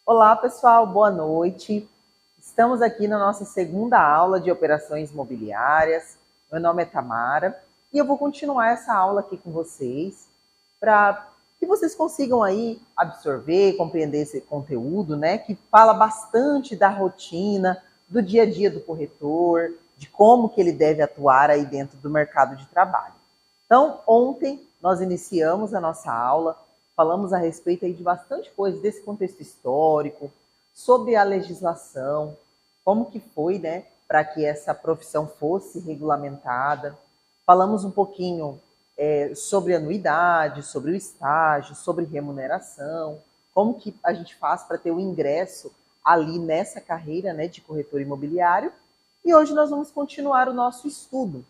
Olá, pessoal, boa noite. Estamos aqui na nossa segunda aula de operações imobiliárias. Meu nome é Tamara e eu vou continuar essa aula aqui com vocês para que vocês consigam aí absorver, compreender esse conteúdo, né, que fala bastante da rotina, do dia a dia do corretor, de como que ele deve atuar aí dentro do mercado de trabalho. Então, ontem nós iniciamos a nossa aula, falamos a respeito aí de bastante coisa, desse contexto histórico, sobre a legislação, como que foi, né, para que essa profissão fosse regulamentada. Falamos um pouquinho sobre anuidade, sobre o estágio, sobre remuneração, como que a gente faz para ter o ingresso ali nessa carreira, né, de corretor imobiliário. E hoje nós vamos continuar o nosso estudo.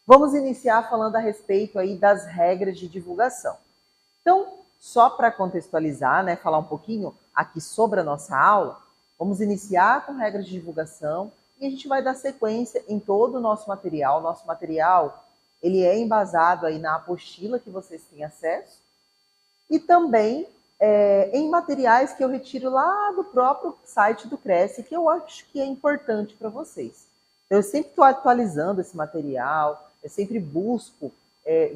Vamos iniciar falando a respeito aí das regras de divulgação. Então, só para contextualizar, né, falar um pouquinho aqui sobre a nossa aula, vamos iniciar com regras de divulgação e a gente vai dar sequência em todo o nosso material. Nosso material, ele é embasado aí na apostila que vocês têm acesso e também em materiais que eu retiro lá do próprio site do Cresce, que eu acho que é importante para vocês. Então, eu sempre estou atualizando esse material, eu sempre busco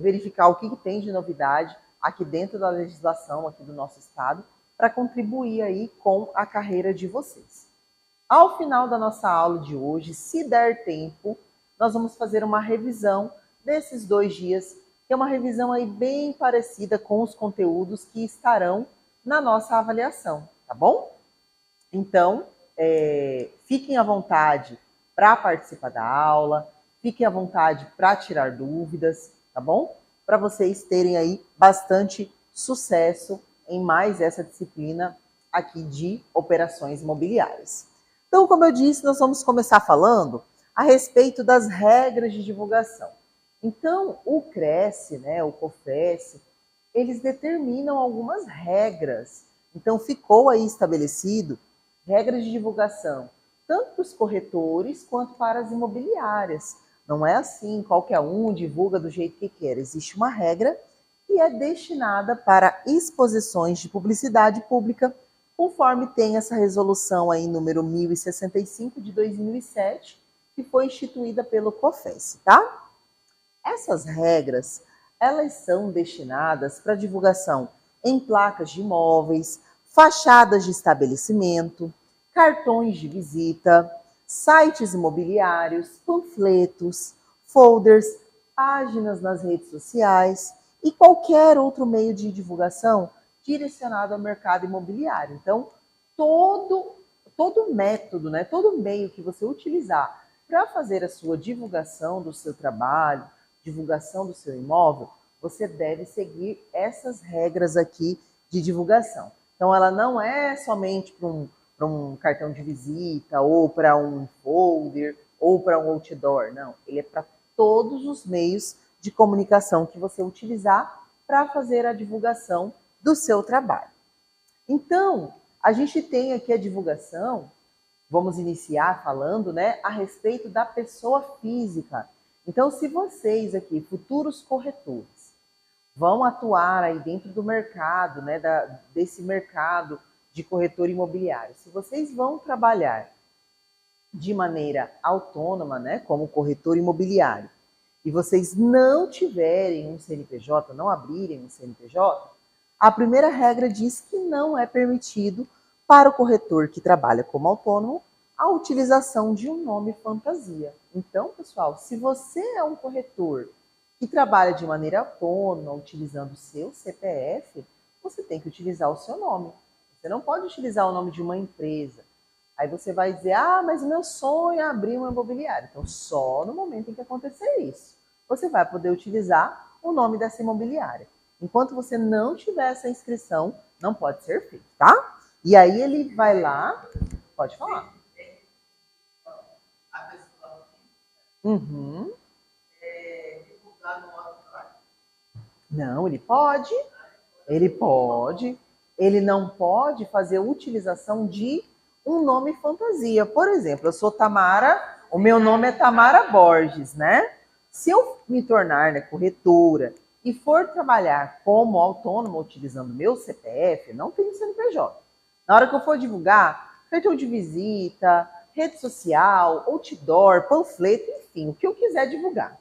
verificar o que tem de novidade aqui dentro da legislação aqui do nosso estado, para contribuir aí com a carreira de vocês. Ao final da nossa aula de hoje, se der tempo, nós vamos fazer uma revisão desses 2 dias, que é uma revisão aí bem parecida com os conteúdos que estarão na nossa avaliação, tá bom? Então, fiquem à vontade para participar da aula, fiquem à vontade para tirar dúvidas, tá bom? Para vocês terem aí bastante sucesso em mais essa disciplina aqui de operações imobiliárias. Então, como eu disse, nós vamos começar falando a respeito das regras de divulgação. Então, o Cresce, né, o COFES, eles determinam algumas regras. Então, ficou aí estabelecido regras de divulgação, tanto para os corretores quanto para as imobiliárias. Não é assim, qualquer um divulga do jeito que quer. Existe uma regra que é destinada para exposições de publicidade pública, conforme tem essa resolução aí, número 1065 de 2007, que foi instituída pelo COFES, tá? Essas regras, elas são destinadas para divulgação em placas de imóveis, fachadas de estabelecimento, cartões de visita, sites imobiliários, panfletos, folders, páginas nas redes sociais e qualquer outro meio de divulgação direcionado ao mercado imobiliário. Então, todo método, né, todo meio que você utilizar para fazer a sua divulgação do seu trabalho, divulgação do seu imóvel, você deve seguir essas regras aqui de divulgação. Então, ela não é somente para um cartão de visita, ou para um folder, ou para um outdoor, não. Ele é para todos os meios de comunicação que você utilizar para fazer a divulgação do seu trabalho. Então, a gente tem aqui a divulgação, vamos iniciar falando, né, a respeito da pessoa física. Então, se vocês aqui, futuros corretores, vão atuar aí dentro do mercado, né, desse mercado de corretor imobiliário, se vocês vão trabalhar de maneira autônoma, né, como corretor imobiliário, e vocês não tiverem um CNPJ, não abrirem um CNPJ, a primeira regra diz que não é permitido para o corretor que trabalha como autônomo a utilização de um nome fantasia. Então, pessoal, se você é um corretor que trabalha de maneira autônoma, utilizando o seu CPF, você tem que utilizar o seu nome. Você não pode utilizar o nome de uma empresa. Aí você vai dizer, mas o meu sonho é abrir uma imobiliária. Então, só no momento em que acontecer isso, você vai poder utilizar o nome dessa imobiliária. Enquanto você não tiver essa inscrição, não pode ser feito, tá? E aí ele vai lá, pode falar. Uhum. Não, ele pode. Ele pode. Ele não pode fazer utilização de um nome fantasia. Por exemplo, eu sou Tamara, o meu nome é Tamara Borges, né? Se eu me tornar, né, corretora e for trabalhar como autônoma utilizando meu CPF, não tenho CNPJ. Na hora que eu for divulgar, cartão de visita, rede social, outdoor, panfleto, enfim, o que eu quiser divulgar.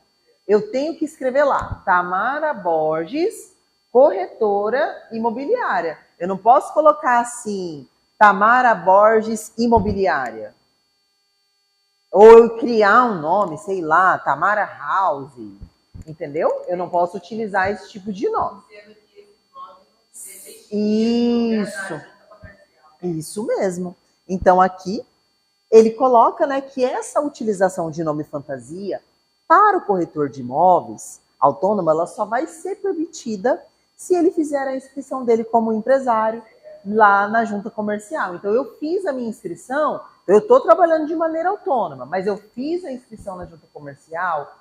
Eu tenho que escrever lá, Tamara Borges, corretora imobiliária. Eu não posso colocar assim, Tamara Borges Imobiliária. Ou eu criar um nome, sei lá, Tamara House. Entendeu? Eu não posso utilizar esse tipo de nome. Isso mesmo. Então aqui ele coloca, né, que essa utilização de nome fantasia para o corretor de imóveis autônomo, ela só vai ser permitida se ele fizer a inscrição dele como empresário lá na junta comercial. Então eu fiz a minha inscrição, eu estou trabalhando de maneira autônoma, mas eu fiz a inscrição na junta comercial,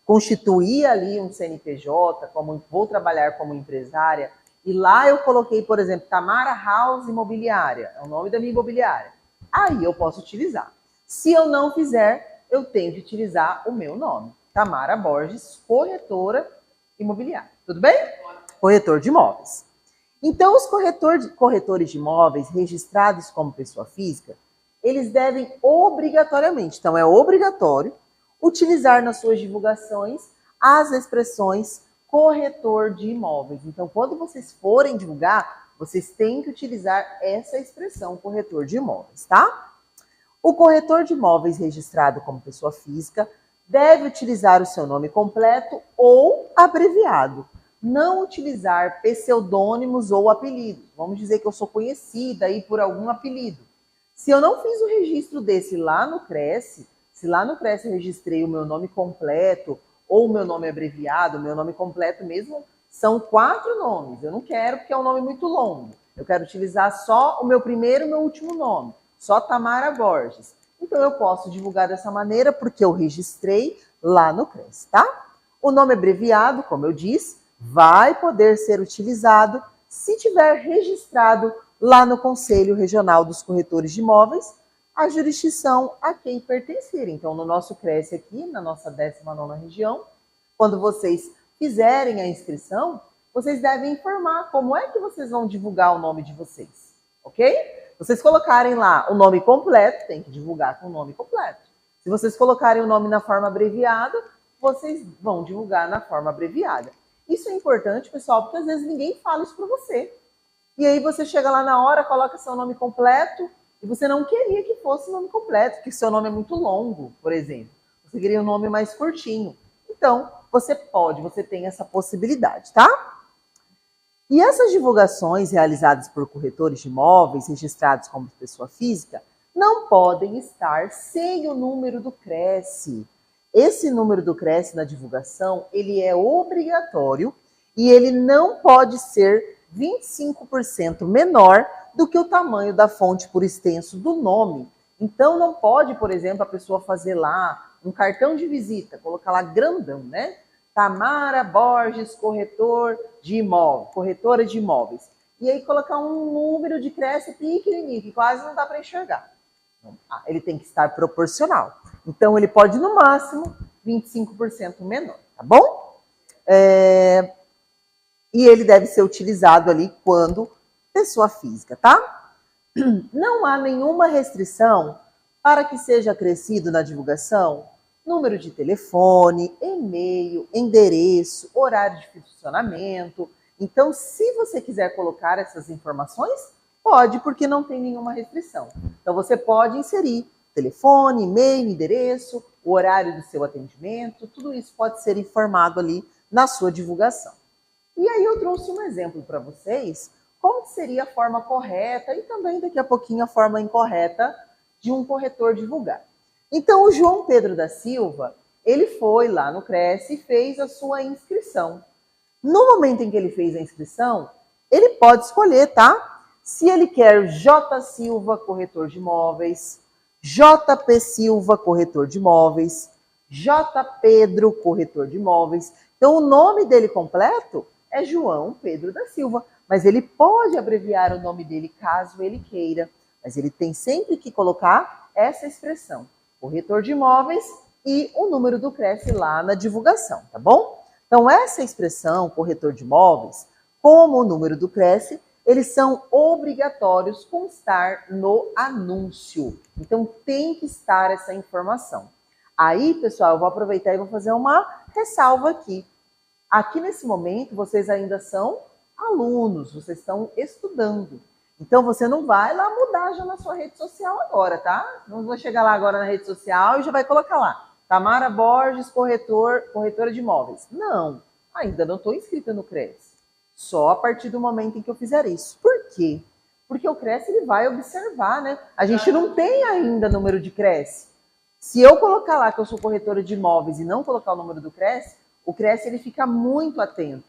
constituí ali um CNPJ, como vou trabalhar como empresária, e lá eu coloquei, por exemplo, Tamara House Imobiliária, é o nome da minha imobiliária. Aí eu posso utilizar. Se eu não fizer, eu tenho que utilizar o meu nome, Tamara Borges, corretora imobiliária. Tudo bem? Corretor de imóveis. Então, os corretores de imóveis registrados como pessoa física, eles devem obrigatoriamente, então é obrigatório, utilizar nas suas divulgações as expressões corretor de imóveis. Então, quando vocês forem divulgar, vocês têm que utilizar essa expressão, corretor de imóveis, tá? O corretor de imóveis registrado como pessoa física deve utilizar o seu nome completo ou abreviado. Não utilizar pseudônimos ou apelidos. Vamos dizer que eu sou conhecida aí por algum apelido. Se eu não fiz o registro desse lá no Cresce, se lá no Cresce eu registrei o meu nome completo ou o meu nome abreviado, o meu nome completo mesmo, são 4 nomes. Eu não quero porque é um nome muito longo. Eu quero utilizar só o meu primeiro e o meu último nome, só Tamara Borges. Então eu posso divulgar dessa maneira porque eu registrei lá no Cresce, tá? O nome abreviado, como eu disse, vai poder ser utilizado se tiver registrado lá no Conselho Regional dos Corretores de Imóveis a jurisdição a quem pertencer. Então, no nosso Cresce aqui, na nossa 19ª região, quando vocês fizerem a inscrição, vocês devem informar como é que vocês vão divulgar o nome de vocês, ok? Vocês colocarem lá o nome completo, tem que divulgar com o nome completo. Se vocês colocarem o nome na forma abreviada, vocês vão divulgar na forma abreviada. Isso é importante, pessoal, porque às vezes ninguém fala isso para você. E aí você chega lá na hora, coloca seu nome completo, e você não queria que fosse o nome completo, porque seu nome é muito longo, por exemplo. Você queria um nome mais curtinho. Então, você tem essa possibilidade, tá? E essas divulgações realizadas por corretores de imóveis registrados como pessoa física não podem estar sem o número do Cresce. Esse número do Cresce na divulgação, ele é obrigatório e ele não pode ser 25% menor do que o tamanho da fonte por extenso do nome. Então, não pode, por exemplo, a pessoa fazer lá um cartão de visita, colocar lá grandão, né? Tamara Borges, corretora de imóveis. E aí colocar um número de Cresce pequenininho, que quase não dá para enxergar. Ele tem que estar proporcional. Então, ele pode, no máximo, 25% menor, tá bom? E ele deve ser utilizado ali quando pessoa física, tá? Não há nenhuma restrição para que seja acrescido na divulgação número de telefone, e-mail, endereço, horário de funcionamento. Então, se você quiser colocar essas informações, pode, porque não tem nenhuma restrição. Então, você pode inserir telefone, e-mail, endereço, o horário do seu atendimento, tudo isso pode ser informado ali na sua divulgação. E aí eu trouxe um exemplo para vocês, como seria a forma correta e também daqui a pouquinho a forma incorreta de um corretor divulgar. Então, o João Pedro da Silva, ele foi lá no Cresce e fez a sua inscrição. No momento em que ele fez a inscrição, ele pode escolher, tá? Se ele quer J. Silva, corretor de imóveis, JP Silva, corretor de imóveis, J. Pedro, corretor de imóveis. Então, o nome dele completo é João Pedro da Silva, mas ele pode abreviar o nome dele caso ele queira. Mas ele tem sempre que colocar essa expressão, corretor de imóveis e o número do Cresce lá na divulgação, tá bom? Então, essa expressão, corretor de imóveis, como o número do Cresce, eles são obrigatórios constar no anúncio. Então, tem que estar essa informação. Aí, pessoal, eu vou aproveitar e vou fazer uma ressalva aqui. Aqui, nesse momento, vocês ainda são alunos, vocês estão estudando. Então, você não vai lá mudar já na sua rede social agora, tá? Não vou chegar lá agora na rede social e já vai colocar lá. Tamara Borges, corretora de imóveis. Não, ainda não estou inscrita no CRES. Só a partir do momento em que eu fizer isso. Por quê? Porque o CRES ele vai observar, né? A gente não tem ainda número de CRES. Se eu colocar lá que eu sou corretora de imóveis e não colocar o número do CRES, o CRES ele fica muito atento.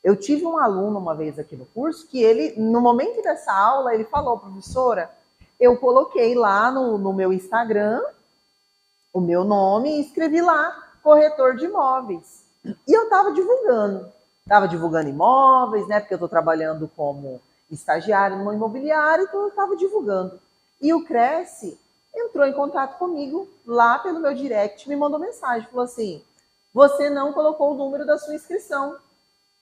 Eu tive um aluno uma vez aqui no curso que ele, no momento dessa aula, ele falou, professora, eu coloquei lá no meu Instagram o meu nome e escrevi lá, corretor de imóveis. E eu estava divulgando imóveis, né? Porque eu estou trabalhando como estagiário numa imobiliária, então eu estava divulgando. E o Cresce entrou em contato comigo lá pelo meu direct, me mandou mensagem, falou assim, você não colocou o número da sua inscrição.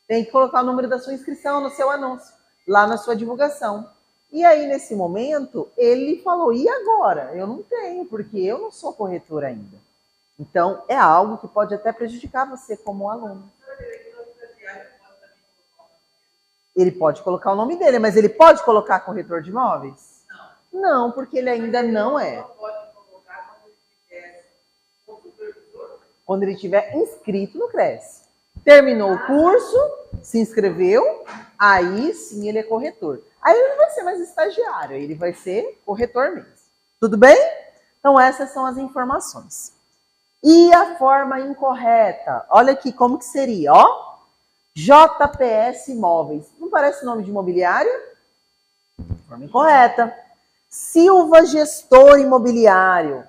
Tem que colocar o número da sua inscrição no seu anúncio, lá na sua divulgação. E aí, nesse momento, ele falou, e agora? Eu não tenho, porque eu não sou corretor ainda. Então, é algo que pode até prejudicar você como aluno. Ele pode colocar o nome dele, mas ele pode colocar corretor de imóveis? Não, porque ele ainda não é. Quando ele estiver inscrito no CRES. Terminou o curso, se inscreveu, aí sim ele é corretor. Aí ele não vai ser mais estagiário, ele vai ser corretor mesmo. Tudo bem? Então essas são as informações. E a forma incorreta? Olha aqui como que seria, ó. JPS Imóveis. Não parece nome de imobiliária? Forma incorreta. Silva Gestor Imobiliário.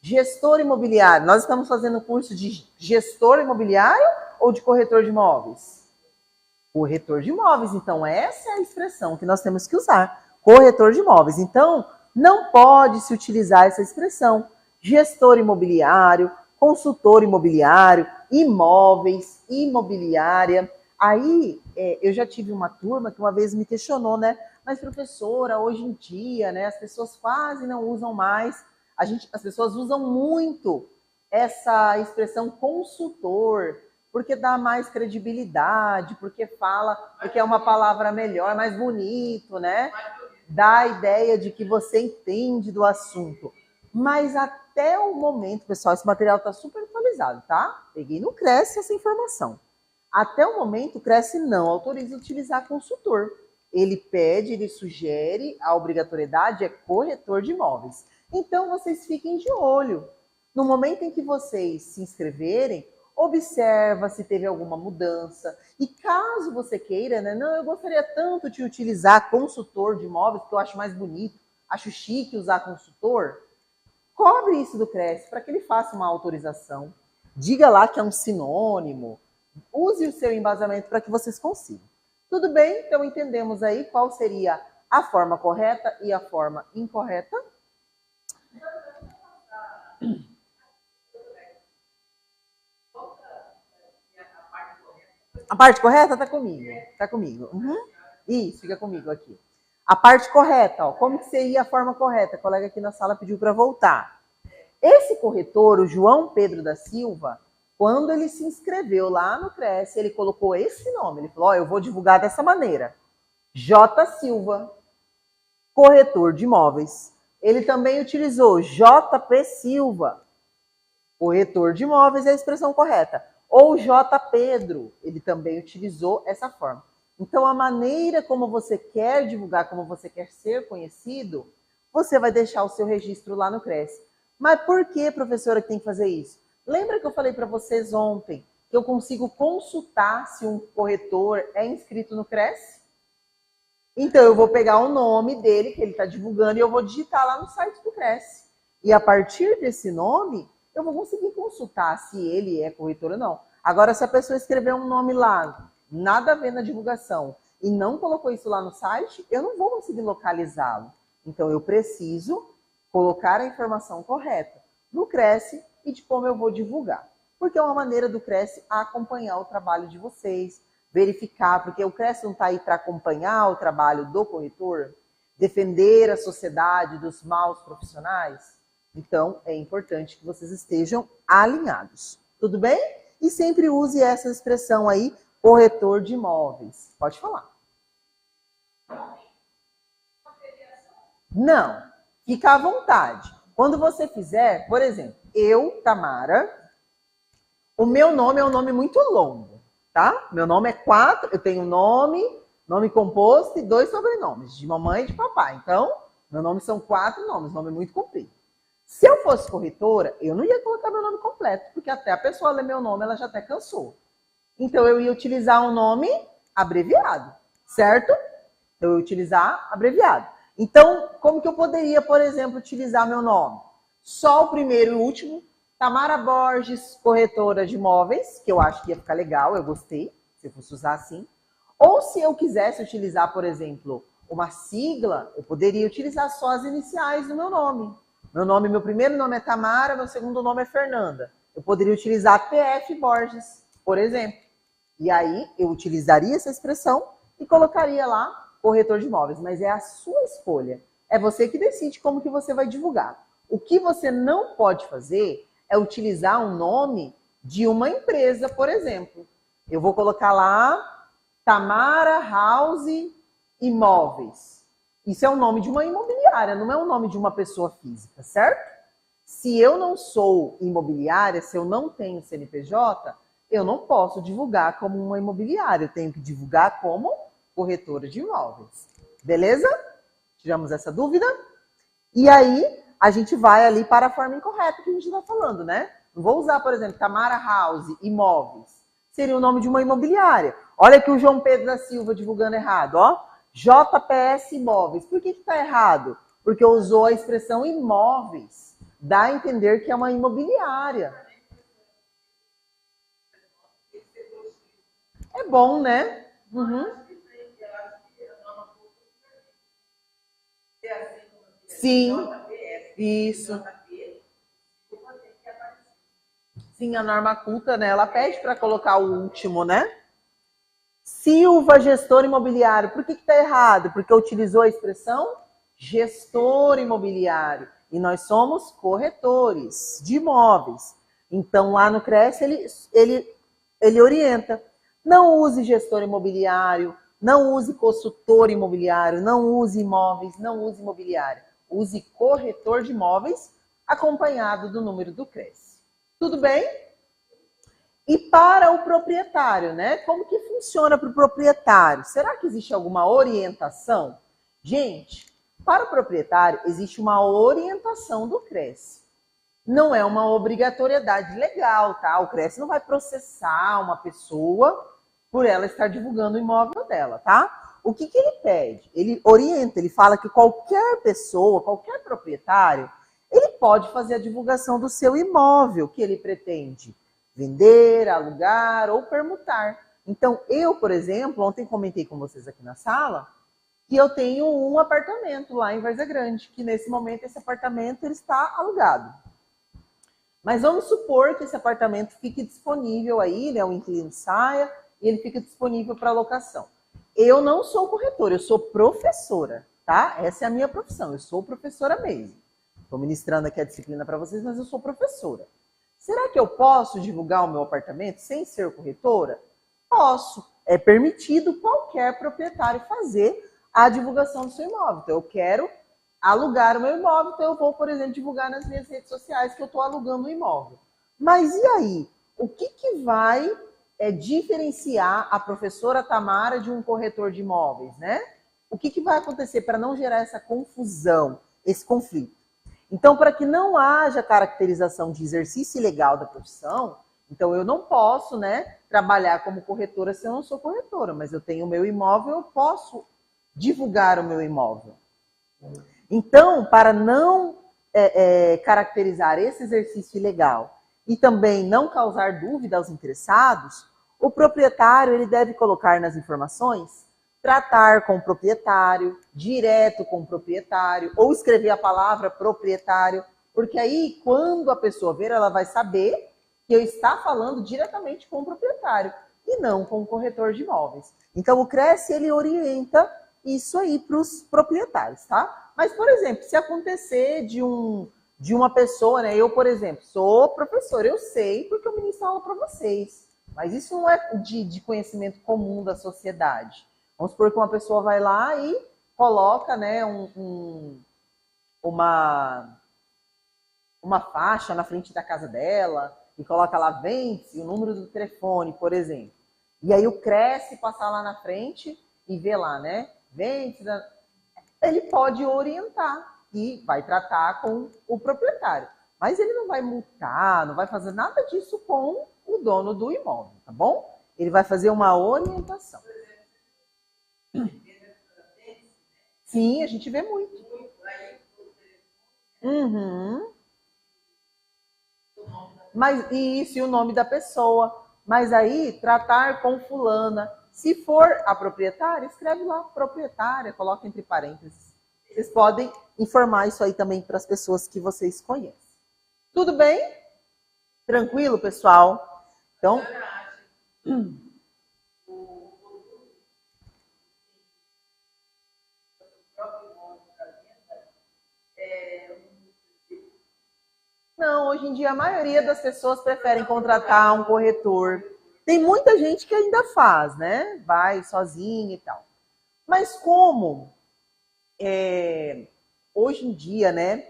Gestor imobiliário. Nós estamos fazendo curso de gestor imobiliário ou de corretor de imóveis? Corretor de imóveis. Então, essa é a expressão que nós temos que usar. Corretor de imóveis. Então, não pode se utilizar essa expressão. Gestor imobiliário, consultor imobiliário, imóveis, imobiliária. Aí, eu já tive uma turma que uma vez me questionou, né? Mas, professora, hoje em dia, né, as pessoas quase não usam mais. As pessoas usam muito essa expressão consultor, porque dá mais credibilidade, porque é uma palavra melhor, mais bonito, né? Dá a ideia de que você entende do assunto. Mas até o momento, pessoal, esse material está super atualizado, tá? Peguei no Cresce essa informação. Até o momento, o Cresce não autoriza utilizar consultor. Ele pede, ele sugere, a obrigatoriedade é corretor de imóveis. Então, vocês fiquem de olho. No momento em que vocês se inscreverem, observa se teve alguma mudança. E caso você queira, né? Não, eu gostaria tanto de utilizar consultor de imóveis, porque eu acho mais bonito, acho chique usar consultor. Cobre isso do Cresce para que ele faça uma autorização. Diga lá que é um sinônimo. Use o seu embasamento para que vocês consigam. Tudo bem? Então entendemos aí qual seria a forma correta e a forma incorreta. A parte correta está comigo. Está comigo. Uhum. Isso, fica comigo aqui. A parte correta, ó, como que seria a forma correta? A colega aqui na sala pediu para voltar. Esse corretor, o João Pedro da Silva, quando ele se inscreveu lá no Cresce, ele colocou esse nome. Ele falou, ó, eu vou divulgar dessa maneira. J. Silva, corretor de imóveis. Ele também utilizou JP Silva, corretor de imóveis, é a expressão correta. Ou J. Pedro, ele também utilizou essa forma. Então, a maneira como você quer divulgar, como você quer ser conhecido, você vai deixar o seu registro lá no Cresce. Mas por que, professora, que tem que fazer isso? Lembra que eu falei para vocês ontem que eu consigo consultar se um corretor é inscrito no Cresce? Então, eu vou pegar o nome dele, que ele está divulgando, e eu vou digitar lá no site do Cresce. E a partir desse nome, eu vou conseguir consultar se ele é corretor ou não. Agora, se a pessoa escrever um nome lá, nada a ver na divulgação, e não colocou isso lá no site, eu não vou conseguir localizá-lo. Então, eu preciso colocar a informação correta no Cresce e de como eu vou divulgar. Porque é uma maneira do Cresce acompanhar o trabalho de vocês, verificar, porque o CRES não está aí para acompanhar o trabalho do corretor, defender a sociedade dos maus profissionais. Então, é importante que vocês estejam alinhados. Tudo bem? E sempre use essa expressão aí, corretor de imóveis. Pode falar. Não, fica à vontade. Quando você fizer, por exemplo, eu, Tamara, o meu nome é um nome muito longo, tá? Meu nome é 4, eu tenho nome composto e 2 sobrenomes, de mamãe e de papai. Então, meu nome são 4 nomes, nome muito comprido. Se eu fosse corretora, eu não ia colocar meu nome completo, porque até a pessoa ler meu nome, ela já até cansou. Então, eu ia utilizar um nome abreviado, certo? Eu ia utilizar abreviado. Então, como que eu poderia, por exemplo, utilizar meu nome? Só o primeiro e o último. Tamara Borges, corretora de imóveis, que eu acho que ia ficar legal, eu gostei, se eu fosse usar assim. Ou se eu quisesse utilizar, por exemplo, uma sigla, eu poderia utilizar só as iniciais do meu nome. Meu primeiro nome é Tamara, meu segundo nome é Fernanda. Eu poderia utilizar PF Borges, por exemplo. E aí eu utilizaria essa expressão e colocaria lá corretor de imóveis. Mas é a sua escolha. É você que decide como que você vai divulgar. O que você não pode fazer é utilizar um nome de uma empresa, por exemplo. Eu vou colocar lá Tamara House Imóveis. Isso é o nome de uma imobiliária, não é o nome de uma pessoa física, certo? Se eu não sou imobiliária, se eu não tenho CNPJ, eu não posso divulgar como uma imobiliária. Eu tenho que divulgar como corretora de imóveis. Beleza? Tiramos essa dúvida? E aí, a gente vai ali para a forma incorreta que a gente está falando, né? Não vou usar, por exemplo, Tamara House Imóveis. Seria o nome de uma imobiliária. Olha aqui o João Pedro da Silva divulgando errado, ó. JPS Imóveis. Por que está errado? Porque usou a expressão imóveis. Dá a entender que é uma imobiliária. É bom, né? Uhum. Sim, isso. Sim, a norma culta, né? Ela pede para colocar o último, né? Silva, gestor imobiliário. Por que está errado? Porque utilizou a expressão gestor imobiliário. E nós somos corretores de imóveis. Então, lá no CRES, ele orienta. Não use gestor imobiliário, não use consultor imobiliário, não use imóveis, não use imobiliário. Use corretor de imóveis acompanhado do número do CRES. Tudo bem? E para o proprietário, né? Como que funciona para o proprietário? Será que existe alguma orientação? Gente, para o proprietário existe uma orientação do CRES. Não é uma obrigatoriedade legal, tá? O CRES não vai processar uma pessoa por ela estar divulgando o imóvel dela, tá? O que ele pede? Ele orienta, ele fala que qualquer pessoa, qualquer proprietário, ele pode fazer a divulgação do seu imóvel que ele pretende vender, alugar ou permutar. Então, eu, por exemplo, ontem comentei com vocês aqui na sala que eu tenho um apartamento lá em Várzea Grande, que nesse momento esse apartamento ele está alugado. Mas vamos supor que esse apartamento fique disponível aí, né, o inquilino saia e ele fica disponível para locação. Eu não sou corretora, eu sou professora, tá? Essa é a minha profissão, eu sou professora mesmo. Estou ministrando aqui a disciplina para vocês, mas eu sou professora. Será que eu posso divulgar o meu apartamento sem ser corretora? Posso. É permitido qualquer proprietário fazer a divulgação do seu imóvel. Então, eu quero alugar o meu imóvel, então eu vou, por exemplo, divulgar nas minhas redes sociais que eu estou alugando o imóvel. Mas e aí? O que vai diferenciar a professora Tamara de um corretor de imóveis, né? O que vai acontecer para não gerar essa confusão, esse conflito? Então, para que não haja caracterização de exercício ilegal da profissão, então eu não posso, né, trabalhar como corretora se eu não sou corretora, mas eu tenho o meu imóvel, eu posso divulgar o meu imóvel. Então, para não caracterizar esse exercício ilegal e também não causar dúvida aos interessados, o proprietário ele deve colocar nas informações tratar com o proprietário, direto com o proprietário, ou escrever a palavra proprietário, porque aí, quando a pessoa ver, ela vai saber que eu está falando diretamente com o proprietário. e não com o corretor de imóveis. Então, o Cresce, ele orienta isso aí para os proprietários, tá? Mas, por exemplo, se acontecer de uma pessoa, né? Eu, por exemplo, sou professor, eu sei porque eu ministro aula para vocês. Mas isso não é de conhecimento comum da sociedade. Vamos supor que uma pessoa vai lá e coloca, né, uma faixa na frente da casa dela e coloca lá, vende-se o número do telefone, por exemplo. E aí o Cresce passar lá na frente e ver lá, né? Vende-se. Ele pode orientar e vai tratar com o proprietário. Mas ele não vai multar, não vai fazer nada disso com o dono do imóvel, tá bom? Ele vai fazer uma orientação. Sim, a gente vê muito. Uhum. Mas isso, e o nome da pessoa. Mas aí, tratar com fulana. Se for a proprietária, escreve lá proprietária, coloca entre parênteses. Vocês podem informar isso aí também para as pessoas que vocês conhecem. Tudo bem? Tranquilo, pessoal? Então. Não, hoje em dia a maioria das pessoas preferem contratar um corretor. Tem muita gente que ainda faz, né? Vai sozinha e tal. Mas como hoje em dia, né,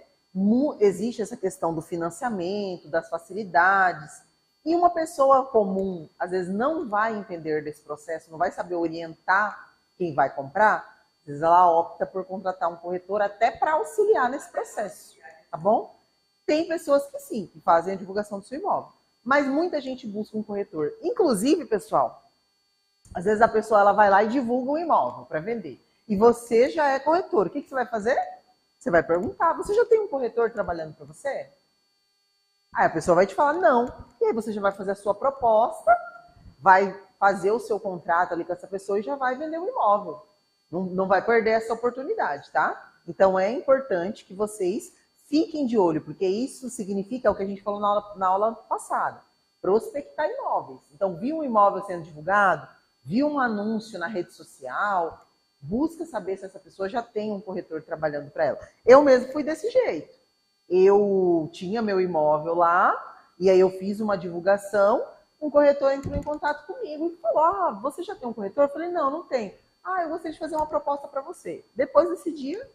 existe essa questão do financiamento, das facilidades, e uma pessoa comum, às vezes, não vai entender desse processo, não vai saber orientar quem vai comprar, às vezes ela opta por contratar um corretor até para auxiliar nesse processo, tá bom? Tem pessoas que sim, que fazem a divulgação do seu imóvel, mas muita gente busca um corretor. Inclusive, pessoal, às vezes a pessoa ela vai lá e divulga um imóvel para vender. E você já é corretor. O que você vai fazer? Você vai perguntar, você já tem um corretor trabalhando para você? Aí a pessoa vai te falar não. E aí você já vai fazer a sua proposta, vai fazer o seu contrato ali com essa pessoa e já vai vender o imóvel. Não vai perder essa oportunidade, tá? Então é importante que vocês fiquem de olho, porque isso significa o que a gente falou na aula passada. Prospectar imóveis. Então, viu um imóvel sendo divulgado? Viu um anúncio na rede social? Busca saber se essa pessoa já tem um corretor trabalhando para ela. Eu mesmo fui desse jeito. Eu tinha meu imóvel lá, e aí eu fiz uma divulgação, um corretor entrou em contato comigo e falou, você já tem um corretor? Eu falei, não tem. Eu gostaria de fazer uma proposta para você. Depois desse dia,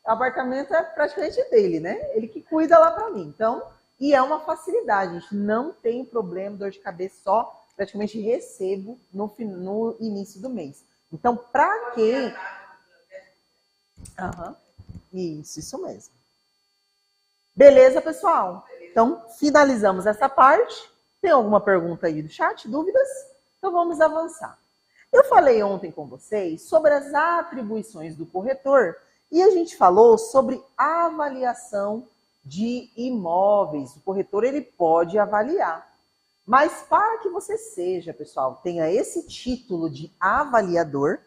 o apartamento é praticamente dele, né? Ele que cuida lá para mim. Então, e é uma facilidade, a gente não tem problema, dor de cabeça, só praticamente recebo no início do mês. Então, para quem... Isso mesmo. Beleza, pessoal? Então, finalizamos essa parte. Tem alguma pergunta aí do chat? Dúvidas? Então, vamos avançar. Eu falei ontem com vocês sobre as atribuições do corretor e a gente falou sobre a avaliação de imóveis. O corretor, ele pode avaliar. Mas para que você seja, pessoal, tenha esse título de avaliador,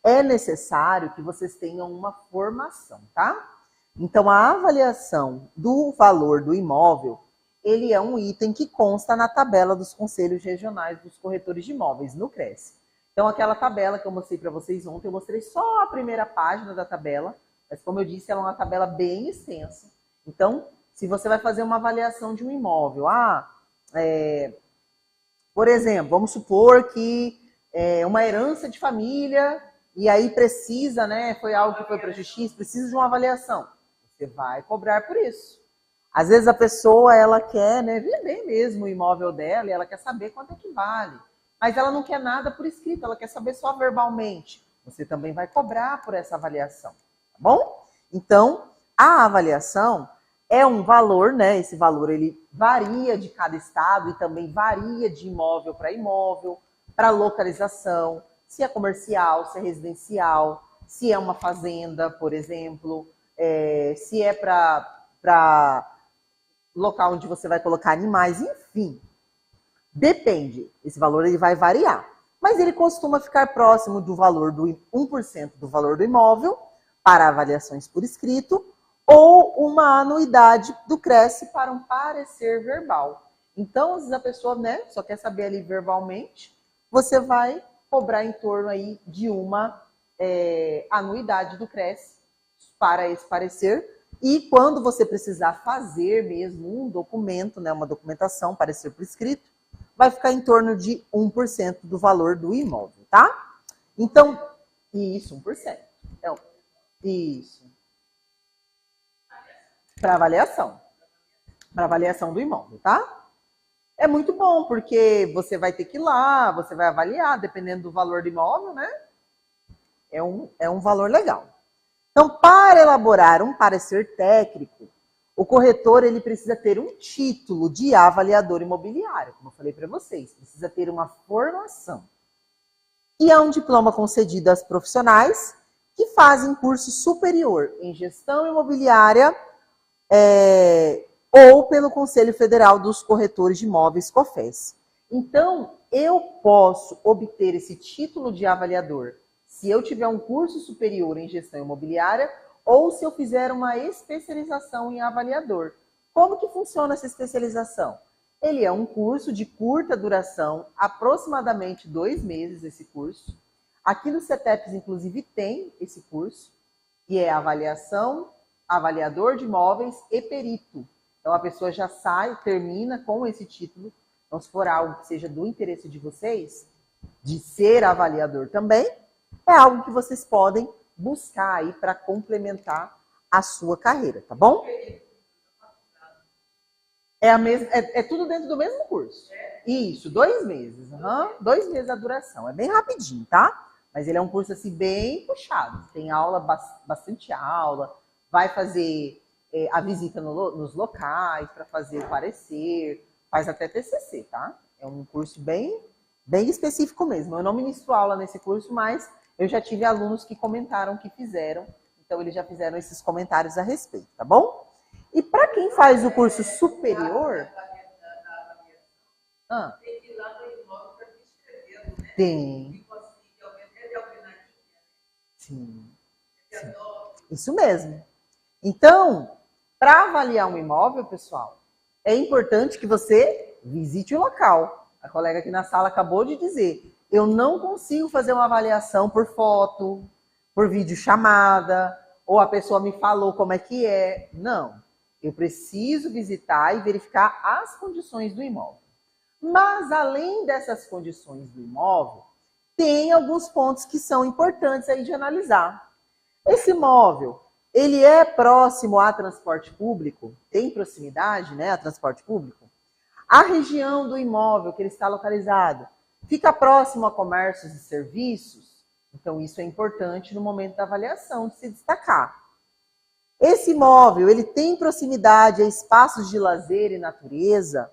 é necessário que vocês tenham uma formação, tá? Então, a avaliação do valor do imóvel, ele é um item que consta na tabela dos Conselhos Regionais dos Corretores de Imóveis, no Cresce. Então, aquela tabela que eu mostrei para vocês ontem, eu mostrei só a primeira página da tabela, mas como eu disse, ela é uma tabela bem extensa. Então, se você vai fazer uma avaliação de um imóvel, por exemplo, vamos supor que uma herança de família, e aí precisa, né, foi algo que foi para a justiça, precisa de uma avaliação. Você vai cobrar por isso. Às vezes a pessoa, ela quer, né, vender mesmo o imóvel dela, e ela quer saber quanto é que vale. Mas ela não quer nada por escrito, ela quer saber só verbalmente. Você também vai cobrar por essa avaliação, tá bom? Então, a avaliação é um valor, né? Esse valor ele varia de cada estado e também varia de imóvel, para localização, se é comercial, se é residencial, se é uma fazenda, por exemplo, se é para local onde você vai colocar animais, enfim. Depende, esse valor ele vai variar, mas ele costuma ficar próximo do valor do 1% do valor do imóvel para avaliações por escrito ou uma anuidade do Cresce para um parecer verbal. Então, às vezes a pessoa, né, só quer saber ali verbalmente, você vai cobrar em torno aí de uma anuidade do CRES para esse parecer. E quando você precisar fazer mesmo um documento, né, uma documentação, parecer por escrito, vai ficar em torno de 1% do valor do imóvel, tá? Então, isso, 1%. Então, isso. Para avaliação. Para avaliação do imóvel, tá? É muito bom, porque você vai ter que ir lá, você vai avaliar, dependendo do valor do imóvel, né? É um valor legal. Então, para elaborar um parecer técnico, o corretor ele precisa ter um título de avaliador imobiliário, como eu falei para vocês, precisa ter uma formação. E é um diploma concedido aos profissionais que fazem curso superior em gestão imobiliária ou pelo Conselho Federal dos Corretores de Imóveis, COFES. Então, eu posso obter esse título de avaliador se eu tiver um curso superior em gestão imobiliária ou se eu fizer uma especialização em avaliador. Como que funciona essa especialização? Ele é um curso de curta duração, aproximadamente 2 meses esse curso. Aqui no CETEPS, inclusive, tem esse curso, que é avaliação, avaliador de imóveis e perito. Então, a pessoa já sai, termina com esse título. Então, se for algo que seja do interesse de vocês, de ser avaliador também, é algo que vocês podem buscar aí para complementar a sua carreira, tá bom? É tudo dentro do mesmo curso. Isso, 2 meses. 2 meses a duração. É bem rapidinho, tá? Mas ele é um curso assim bem puxado. Tem aula, bastante aula. Vai fazer a visita nos locais para fazer o parecer. Faz até TCC, tá? É um curso bem específico mesmo. Eu não ministro aula nesse curso, mas eu já tive alunos que comentaram que fizeram. Então, eles já fizeram esses comentários a respeito, tá bom? E para quem faz o curso superior... Tem. Sim. Sim. Isso mesmo. Então, para avaliar um imóvel, pessoal, é importante que você visite o local. A colega aqui na sala acabou de dizer, eu não consigo fazer uma avaliação por foto, por videochamada, ou a pessoa me falou como é que é. Não. Eu preciso visitar e verificar as condições do imóvel. Mas, além dessas condições do imóvel, tem alguns pontos que são importantes aí de analisar. Esse imóvel, ele é próximo a transporte público? Tem proximidade, né, a transporte público? A região do imóvel que ele está localizado fica próximo a comércios e serviços? Então, isso é importante no momento da avaliação, de se destacar. Esse imóvel, ele tem proximidade a espaços de lazer e natureza?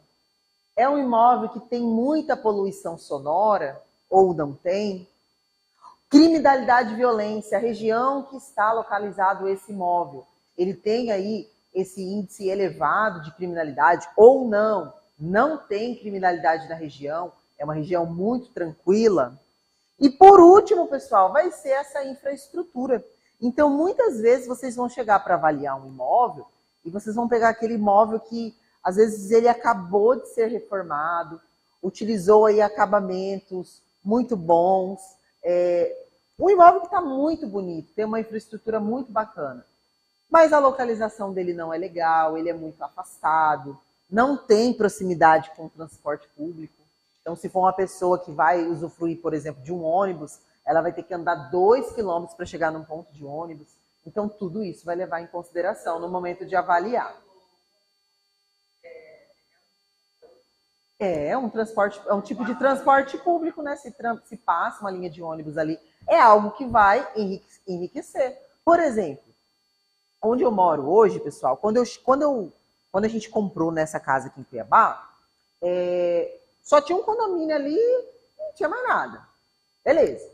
É um imóvel que tem muita poluição sonora ou não tem? Criminalidade e violência, a região que está localizado esse imóvel, ele tem aí esse índice elevado de criminalidade ou não? Não tem criminalidade na região, é uma região muito tranquila. E por último, pessoal, vai ser essa infraestrutura. Então, muitas vezes vocês vão chegar para avaliar um imóvel e vocês vão pegar aquele imóvel que, às vezes, ele acabou de ser reformado, utilizou aí acabamentos muito bons, um imóvel que está muito bonito, tem uma infraestrutura muito bacana, mas a localização dele não é legal, ele é muito afastado, não tem proximidade com o transporte público. Então, se for uma pessoa que vai usufruir, por exemplo, de um ônibus, ela vai ter que andar 2 quilômetros para chegar num ponto de ônibus. Então, tudo isso vai levar em consideração no momento de avaliar. É um tipo de transporte público, né? Se passa uma linha de ônibus ali, é algo que vai enriquecer. Por exemplo, onde eu moro hoje, pessoal, quando a gente comprou nessa casa aqui em Cuiabá, só tinha um condomínio ali, não tinha mais nada. Beleza.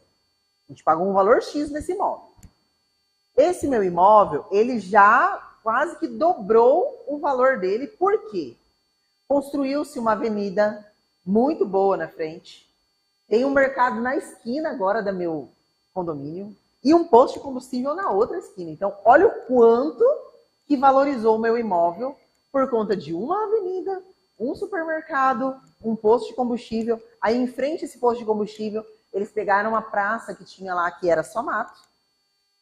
A gente pagou um valor X nesse imóvel. Esse meu imóvel, ele já quase que dobrou o valor dele. Por quê? Construiu-se uma avenida muito boa na frente. Tem um mercado na esquina agora do meu condomínio e um posto de combustível na outra esquina. Então, olha o quanto que valorizou o meu imóvel por conta de uma avenida, um supermercado, um posto de combustível, aí em frente a esse posto de combustível, eles pegaram uma praça que tinha lá que era só mato,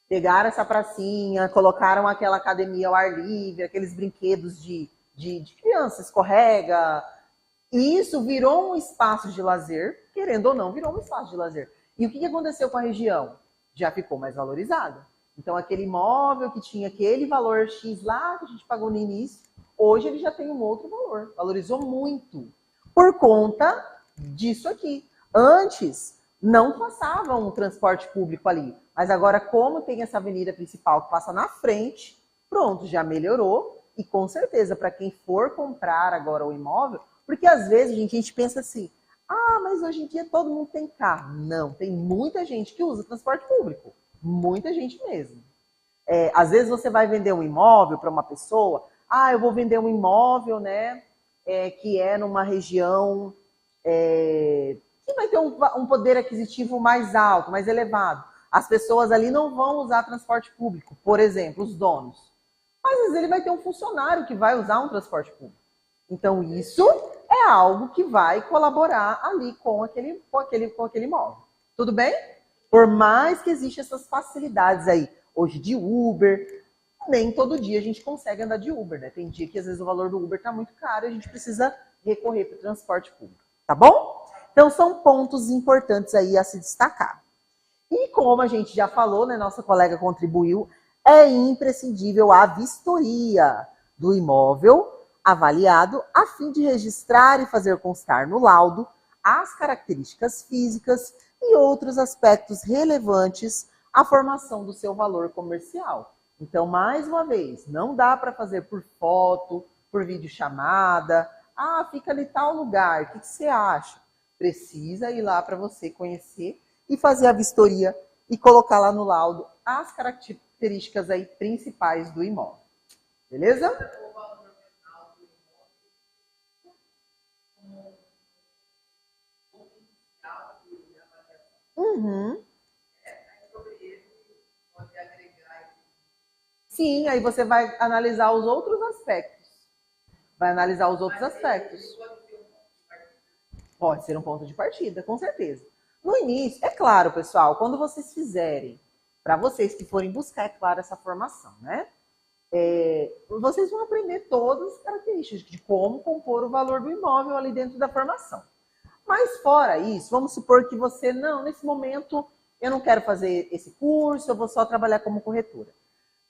pegaram essa pracinha, colocaram aquela academia ao ar livre, aqueles brinquedos de criança, escorrega, e isso virou um espaço de lazer, querendo ou não, virou um espaço de lazer. E o que aconteceu com a região? Já ficou mais valorizada. Então, aquele imóvel que tinha aquele valor X lá que a gente pagou no início, hoje ele já tem um outro valor. Valorizou muito. Por conta disso aqui. Antes, não passava um transporte público ali. Mas agora, como tem essa avenida principal que passa na frente, pronto, já melhorou. E com certeza, para quem for comprar agora o imóvel, porque às vezes, gente, a gente pensa assim, ah, mas hoje em dia todo mundo tem carro. Não, tem muita gente que usa transporte público. Muita gente mesmo. Às vezes você vai vender um imóvel para uma pessoa, ah, eu vou vender um imóvel, né, que é numa região que vai ter um poder aquisitivo mais alto, mais elevado. As pessoas ali não vão usar transporte público, por exemplo, os donos. Mas às vezes ele vai ter um funcionário que vai usar um transporte público. Então, isso é algo que vai colaborar ali com aquele imóvel. Tudo bem? Por mais que existam essas facilidades aí, hoje de Uber, nem todo dia a gente consegue andar de Uber, né? Tem dia que às vezes o valor do Uber está muito caro e a gente precisa recorrer para o transporte público, tá bom? Então, são pontos importantes aí a se destacar. E como a gente já falou, né, nossa colega contribuiu, é imprescindível a vistoria do imóvel avaliado a fim de registrar e fazer constar no laudo as características físicas e outros aspectos relevantes à formação do seu valor comercial. Então, mais uma vez, não dá para fazer por foto, por videochamada. Ah, fica ali tal lugar, o que você acha? Precisa ir lá para você conhecer e fazer a vistoria e colocar lá no laudo as características aí principais do imóvel. Beleza? Uhum. Sim, aí você vai analisar os outros aspectos. Vai analisar os outros aspectos. Pode ser um ponto de partida, com certeza. No início, é claro, pessoal, quando vocês fizerem, para vocês que forem buscar, é claro, essa formação, né? Vocês vão aprender todas as características de como compor o valor do imóvel ali dentro da formação. Mas fora isso, vamos supor que você, não, nesse momento eu não quero fazer esse curso, eu vou só trabalhar como corretora.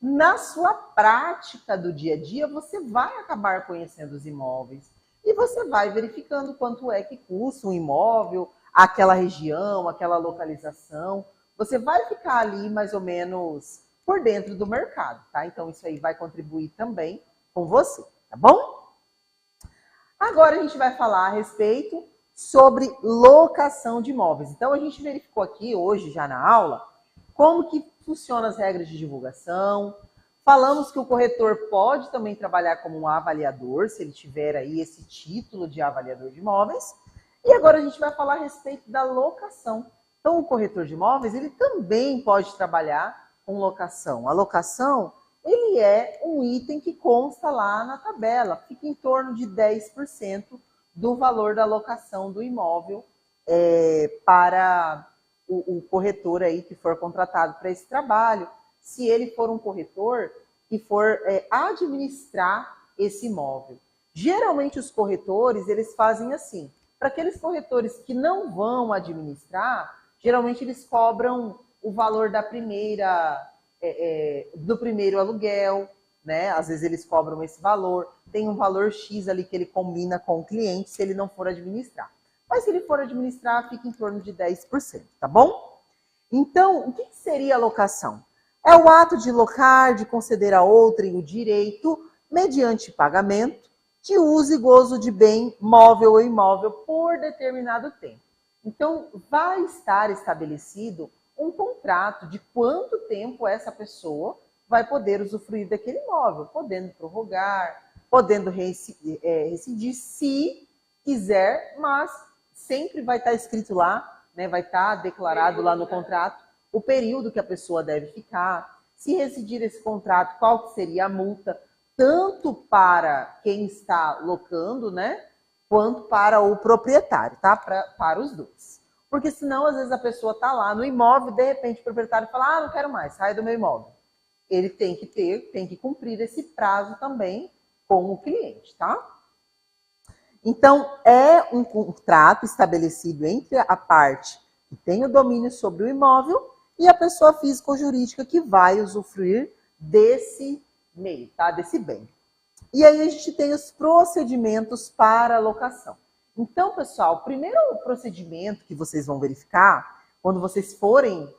Na sua prática do dia a dia, você vai acabar conhecendo os imóveis e você vai verificando quanto é que custa um imóvel, aquela região, aquela localização. Você vai ficar ali mais ou menos por dentro do mercado, tá? Então isso aí vai contribuir também com você, tá bom? Agora a gente vai falar a respeito sobre locação de imóveis. Então a gente verificou aqui hoje já na aula como que funcionam as regras de divulgação. Falamos que o corretor pode também trabalhar como um avaliador, se ele tiver aí esse título de avaliador de imóveis. E agora a gente vai falar a respeito da locação. Então o corretor de imóveis, ele também pode trabalhar com locação. A locação, ele é um item que consta lá na tabela, fica em torno de 10% do valor da locação do imóvel para o corretor aí que for contratado para esse trabalho, se ele for um corretor que for administrar esse imóvel. Geralmente os corretores, eles fazem assim, para aqueles corretores que não vão administrar, geralmente eles cobram o valor da do primeiro aluguel, né? Às vezes eles cobram esse valor, tem um valor X ali que ele combina com o cliente se ele não for administrar. Mas se ele for administrar, fica em torno de 10%, tá bom? Então, o que seria a locação? É o ato de locar, de conceder a outrem o direito, mediante pagamento, de uso e gozo de bem móvel ou imóvel por determinado tempo. Então, vai estar estabelecido um contrato de quanto tempo essa pessoa vai poder usufruir daquele imóvel, podendo prorrogar, podendo rescindir se quiser, mas sempre vai estar escrito lá, né, vai estar declarado lá no contrato o período que a pessoa deve ficar, se rescindir esse contrato, qual que seria a multa, tanto para quem está locando, né, quanto para o proprietário, tá? Para os dois. Porque senão, às vezes, a pessoa está lá no imóvel, de repente o proprietário fala, ah, não quero mais, sai do meu imóvel. Ele tem que cumprir esse prazo também com o cliente, tá? Então, é um contrato estabelecido entre a parte que tem o domínio sobre o imóvel e a pessoa física ou jurídica que vai usufruir desse meio, tá? Desse bem. E aí a gente tem os procedimentos para a locação. Então, pessoal, o primeiro procedimento que vocês vão verificar quando vocês forem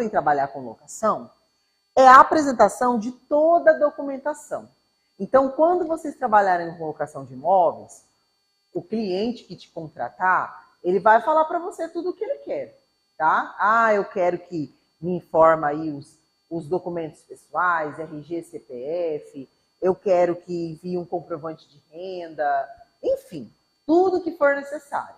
trabalhar com locação é a apresentação de toda a documentação. Então, quando vocês trabalharem com locação de imóveis, o cliente que te contratar, ele vai falar para você tudo o que ele quer, tá? Ah, eu quero que me informe aí os documentos pessoais, RG, CPF, eu quero que envie um comprovante de renda, enfim, tudo que for necessário.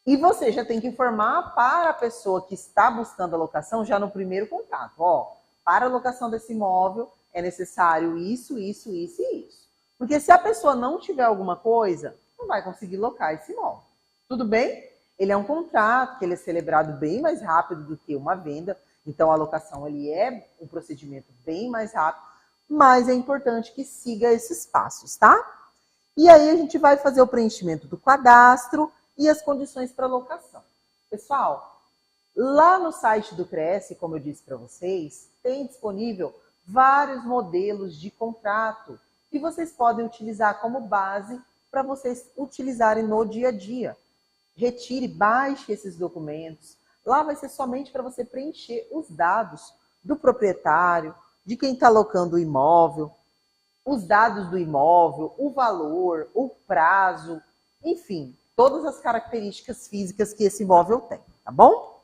E você já tem que informar para a pessoa que está buscando a locação já no primeiro contato. Ó, para a locação desse imóvel é necessário isso, isso, isso e isso. Porque se a pessoa não tiver alguma coisa, não vai conseguir locar esse imóvel. Tudo bem? Ele é um contrato que ele é celebrado bem mais rápido do que uma venda. Então a locação ele é um procedimento bem mais rápido, mas é importante que siga esses passos, tá? E aí a gente vai fazer o preenchimento do cadastro e as condições para locação. Pessoal, lá no site do Cresce, como eu disse para vocês, tem disponível vários modelos de contrato que vocês podem utilizar como base para vocês utilizarem no dia a dia. Retire, baixe esses documentos. Lá vai ser somente para você preencher os dados do proprietário, de quem está locando o imóvel, os dados do imóvel, o valor, o prazo, enfim, todas as características físicas que esse imóvel tem, tá bom?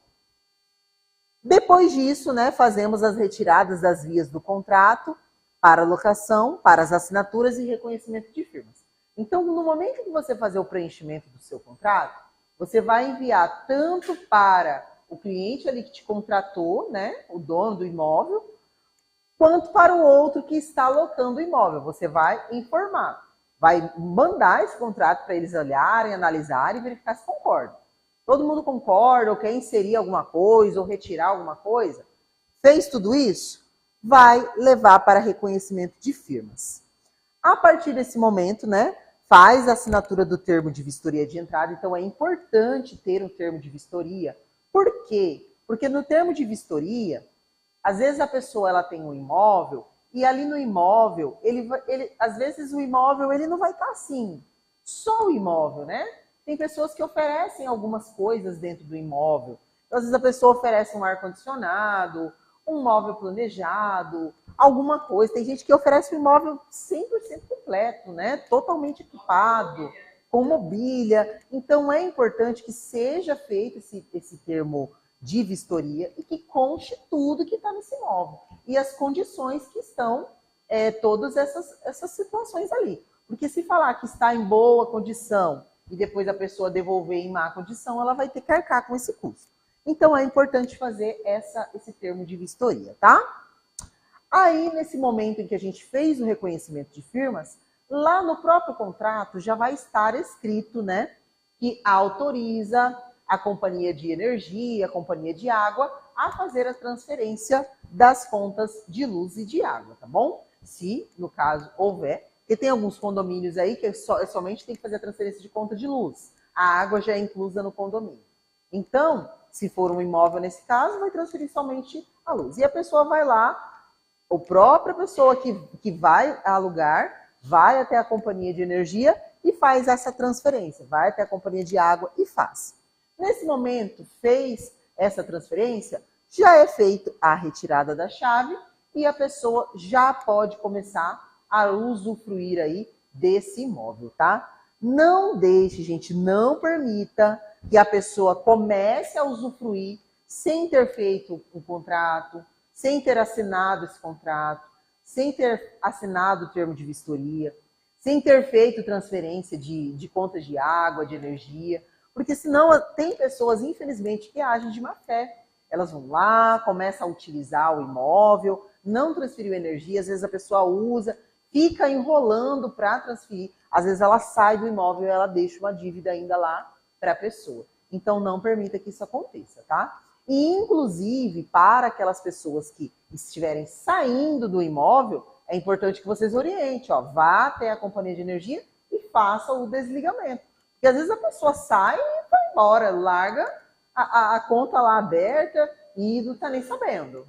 Depois disso, né, fazemos as retiradas das vias do contrato para locação, para as assinaturas e reconhecimento de firmas. Então, no momento que você fazer o preenchimento do seu contrato, você vai enviar tanto para o cliente ali que te contratou, né, o dono do imóvel, quanto para o outro que está locando o imóvel. Você vai informar, vai mandar esse contrato para eles olharem, analisarem e verificar se concordam. Todo mundo concorda ou quer inserir alguma coisa ou retirar alguma coisa? Fez tudo isso? Vai levar para reconhecimento de firmas. A partir desse momento, né, faz a assinatura do termo de vistoria de entrada. Então é importante ter um termo de vistoria. Por quê? Porque no termo de vistoria, às vezes a pessoa ela tem um imóvel e ali no imóvel, às vezes o imóvel ele não vai estar assim, só o imóvel, né? Tem pessoas que oferecem algumas coisas dentro do imóvel. Então, às vezes a pessoa oferece um ar-condicionado, um móvel planejado, alguma coisa. Tem gente que oferece um imóvel 100% completo, né? Totalmente equipado, com mobília. Então é importante que seja feito esse termo de vistoria e que conste tudo que está nesse imóvel e as condições que estão todas essas situações ali. Porque se falar que está em boa condição e depois a pessoa devolver em má condição, ela vai ter que arcar com esse custo. Então é importante fazer esse termo de vistoria, tá? Aí, nesse momento em que a gente fez o reconhecimento de firmas, lá no próprio contrato já vai estar escrito, né, que autoriza a companhia de energia, a companhia de água, a fazer a transferência das contas de luz e de água, tá bom? Se, no caso, houver, porque tem alguns condomínios aí que somente tem que fazer a transferência de conta de luz. A água já é inclusa no condomínio. Então, se for um imóvel nesse caso, vai transferir somente a luz. E a pessoa vai lá, a própria pessoa que vai alugar, vai até a companhia de energia e faz essa transferência, vai até a companhia de água e faz. Nesse momento, fez essa transferência, já é feita a retirada da chave e a pessoa já pode começar a usufruir aí desse imóvel, tá? Não deixe, gente, não permita que a pessoa comece a usufruir sem ter feito um contrato, sem ter assinado esse contrato, sem ter assinado o termo de vistoria, sem ter feito transferência de contas de água, de energia. Porque senão tem pessoas, infelizmente, que agem de má fé. Elas vão lá, começam a utilizar o imóvel, não transferiu energia, às vezes a pessoa usa, fica enrolando para transferir. Às vezes ela sai do imóvel e ela deixa uma dívida ainda lá para a pessoa. Então não permita que isso aconteça, tá? E inclusive para aquelas pessoas que estiverem saindo do imóvel, é importante que vocês orientem, ó, vá até a companhia de energia e faça o desligamento. Porque às vezes a pessoa sai e vai embora, larga a conta lá aberta e não está nem sabendo.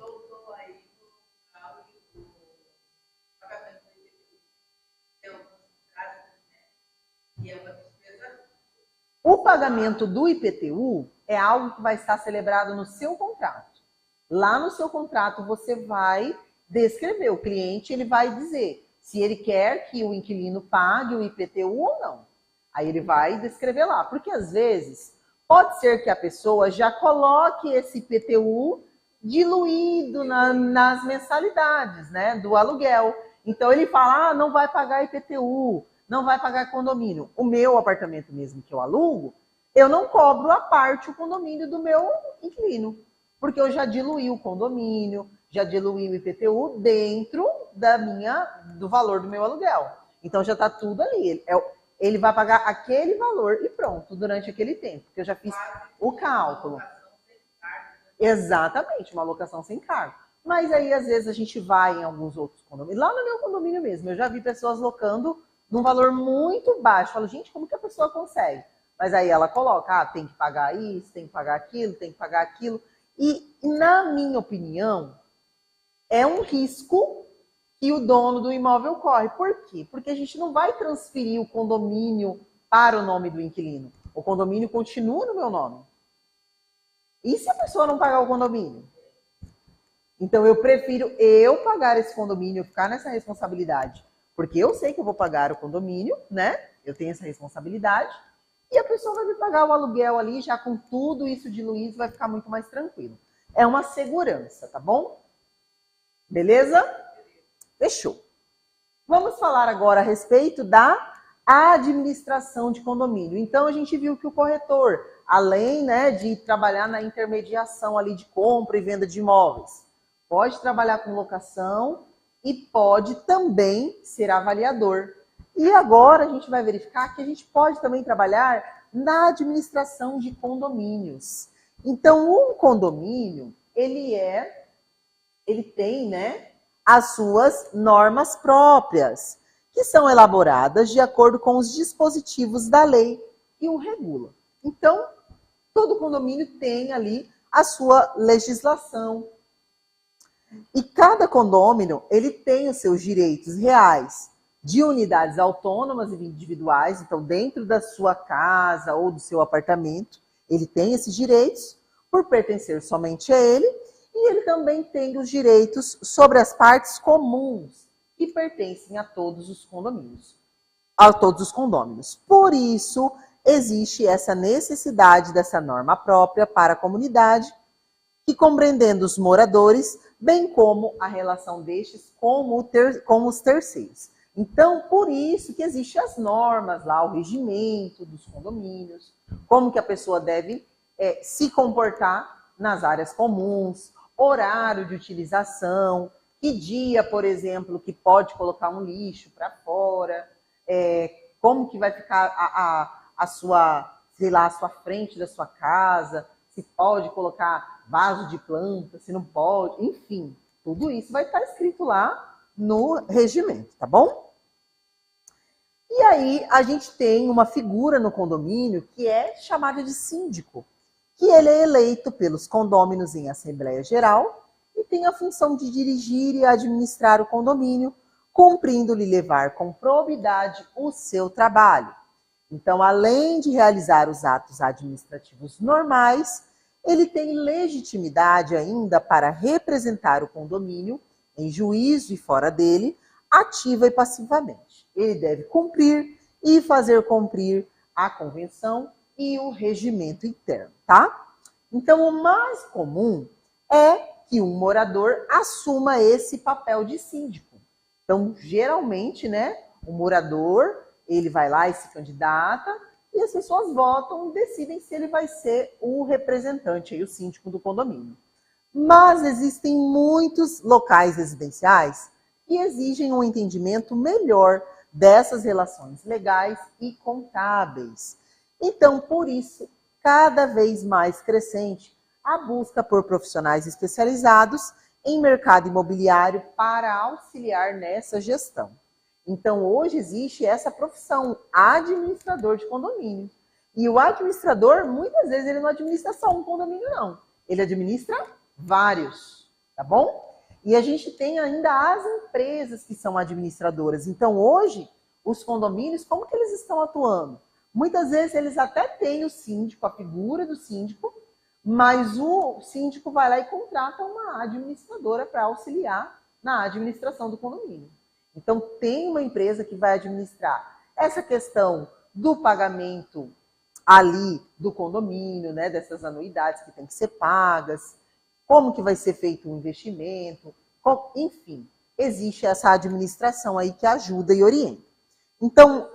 O pagamento do IPTU é algo que vai estar celebrado no seu contrato. Lá no seu contrato você vai descrever, o cliente ele vai dizer se ele quer que o inquilino pague o IPTU ou não. Aí ele vai descrever lá, porque às vezes pode ser que a pessoa já coloque esse IPTU diluído nas mensalidades, né, do aluguel. Então ele fala, não vai pagar IPTU, não vai pagar condomínio. O meu apartamento mesmo que eu alugo, eu não cobro a parte o condomínio do meu inquilino, porque eu já diluí o condomínio, já diluí o IPTU dentro do valor do meu aluguel. Então já está tudo ali. Ele vai pagar aquele valor e pronto, durante aquele tempo, porque eu já fiz o cálculo. Exatamente, uma locação sem cargo. Mas aí, às vezes, a gente vai em alguns outros condomínios. Lá no meu condomínio mesmo, eu já vi pessoas locando num valor muito baixo. Eu falo, gente, como que a pessoa consegue? Mas aí ela coloca, tem que pagar isso, tem que pagar aquilo, tem que pagar aquilo. E, na minha opinião, é um risco que o dono do imóvel corre. Por quê? Porque a gente não vai transferir o condomínio para o nome do inquilino. O condomínio continua no meu nome. E se a pessoa não pagar o condomínio? Então, eu prefiro eu pagar esse condomínio, ficar nessa responsabilidade. Porque eu sei que eu vou pagar o condomínio, né? Eu tenho essa responsabilidade. E a pessoa vai me pagar o aluguel ali, já com tudo isso diluído, vai ficar muito mais tranquilo. É uma segurança, tá bom? Beleza? Fechou. Vamos falar agora a respeito da administração de condomínio. Então, a gente viu que o corretor, além, né, de trabalhar na intermediação ali de compra e venda de imóveis, pode trabalhar com locação e pode também ser avaliador. E agora a gente vai verificar que a gente pode também trabalhar na administração de condomínios. Então, um condomínio, ele tem, né, as suas normas próprias, que são elaboradas de acordo com os dispositivos da lei que o regula. Então, todo condomínio tem ali a sua legislação. E cada condomínio, ele tem os seus direitos reais de unidades autônomas e individuais. Então, dentro da sua casa ou do seu apartamento, ele tem esses direitos por pertencer somente a ele. E ele também tem os direitos sobre as partes comuns que pertencem a todos os condôminos. Por isso, existe essa necessidade dessa norma própria para a comunidade, que compreendendo os moradores, bem como a relação destes com os terceiros. Então, por isso que existem as normas lá, o regimento dos condomínios, como que a pessoa deve se comportar nas áreas comuns, horário de utilização, que dia, por exemplo, que pode colocar um lixo para fora, como que vai ficar a sua, sei lá, a sua frente da sua casa, se pode colocar vaso de planta, se não pode, enfim, tudo isso vai estar escrito lá no regimento, tá bom? E aí a gente tem uma figura no condomínio que é chamada de síndico, que ele é eleito pelos condôminos em Assembleia Geral e tem a função de dirigir e administrar o condomínio, cumprindo-lhe levar com probidade o seu trabalho. Então, além de realizar os atos administrativos normais, ele tem legitimidade ainda para representar o condomínio em juízo e fora dele, ativa e passivamente. Ele deve cumprir e fazer cumprir a convenção e o regimento interno, tá? Então, o mais comum é que um morador assuma esse papel de síndico. Então, geralmente, né, o morador, ele vai lá e se candidata e as pessoas votam e decidem se ele vai ser o representante, aí, o síndico do condomínio. Mas existem muitos locais residenciais e exigem um entendimento melhor dessas relações legais e contábeis. Então, por isso, cada vez mais crescente a busca por profissionais especializados em mercado imobiliário para auxiliar nessa gestão. Então, hoje existe essa profissão, administrador de condomínio. E o administrador, muitas vezes, ele não administra só um condomínio, não. Ele administra vários, tá bom? E a gente tem ainda as empresas que são administradoras. Então, hoje, os condomínios, como que eles estão atuando? Muitas vezes, eles até têm o síndico, a figura do síndico, mas o síndico vai lá e contrata uma administradora para auxiliar na administração do condomínio. Então, tem uma empresa que vai administrar essa questão do pagamento ali do condomínio, né, dessas anuidades que tem que ser pagas, como que vai ser feito o investimento, enfim, existe essa administração aí que ajuda e orienta. Então,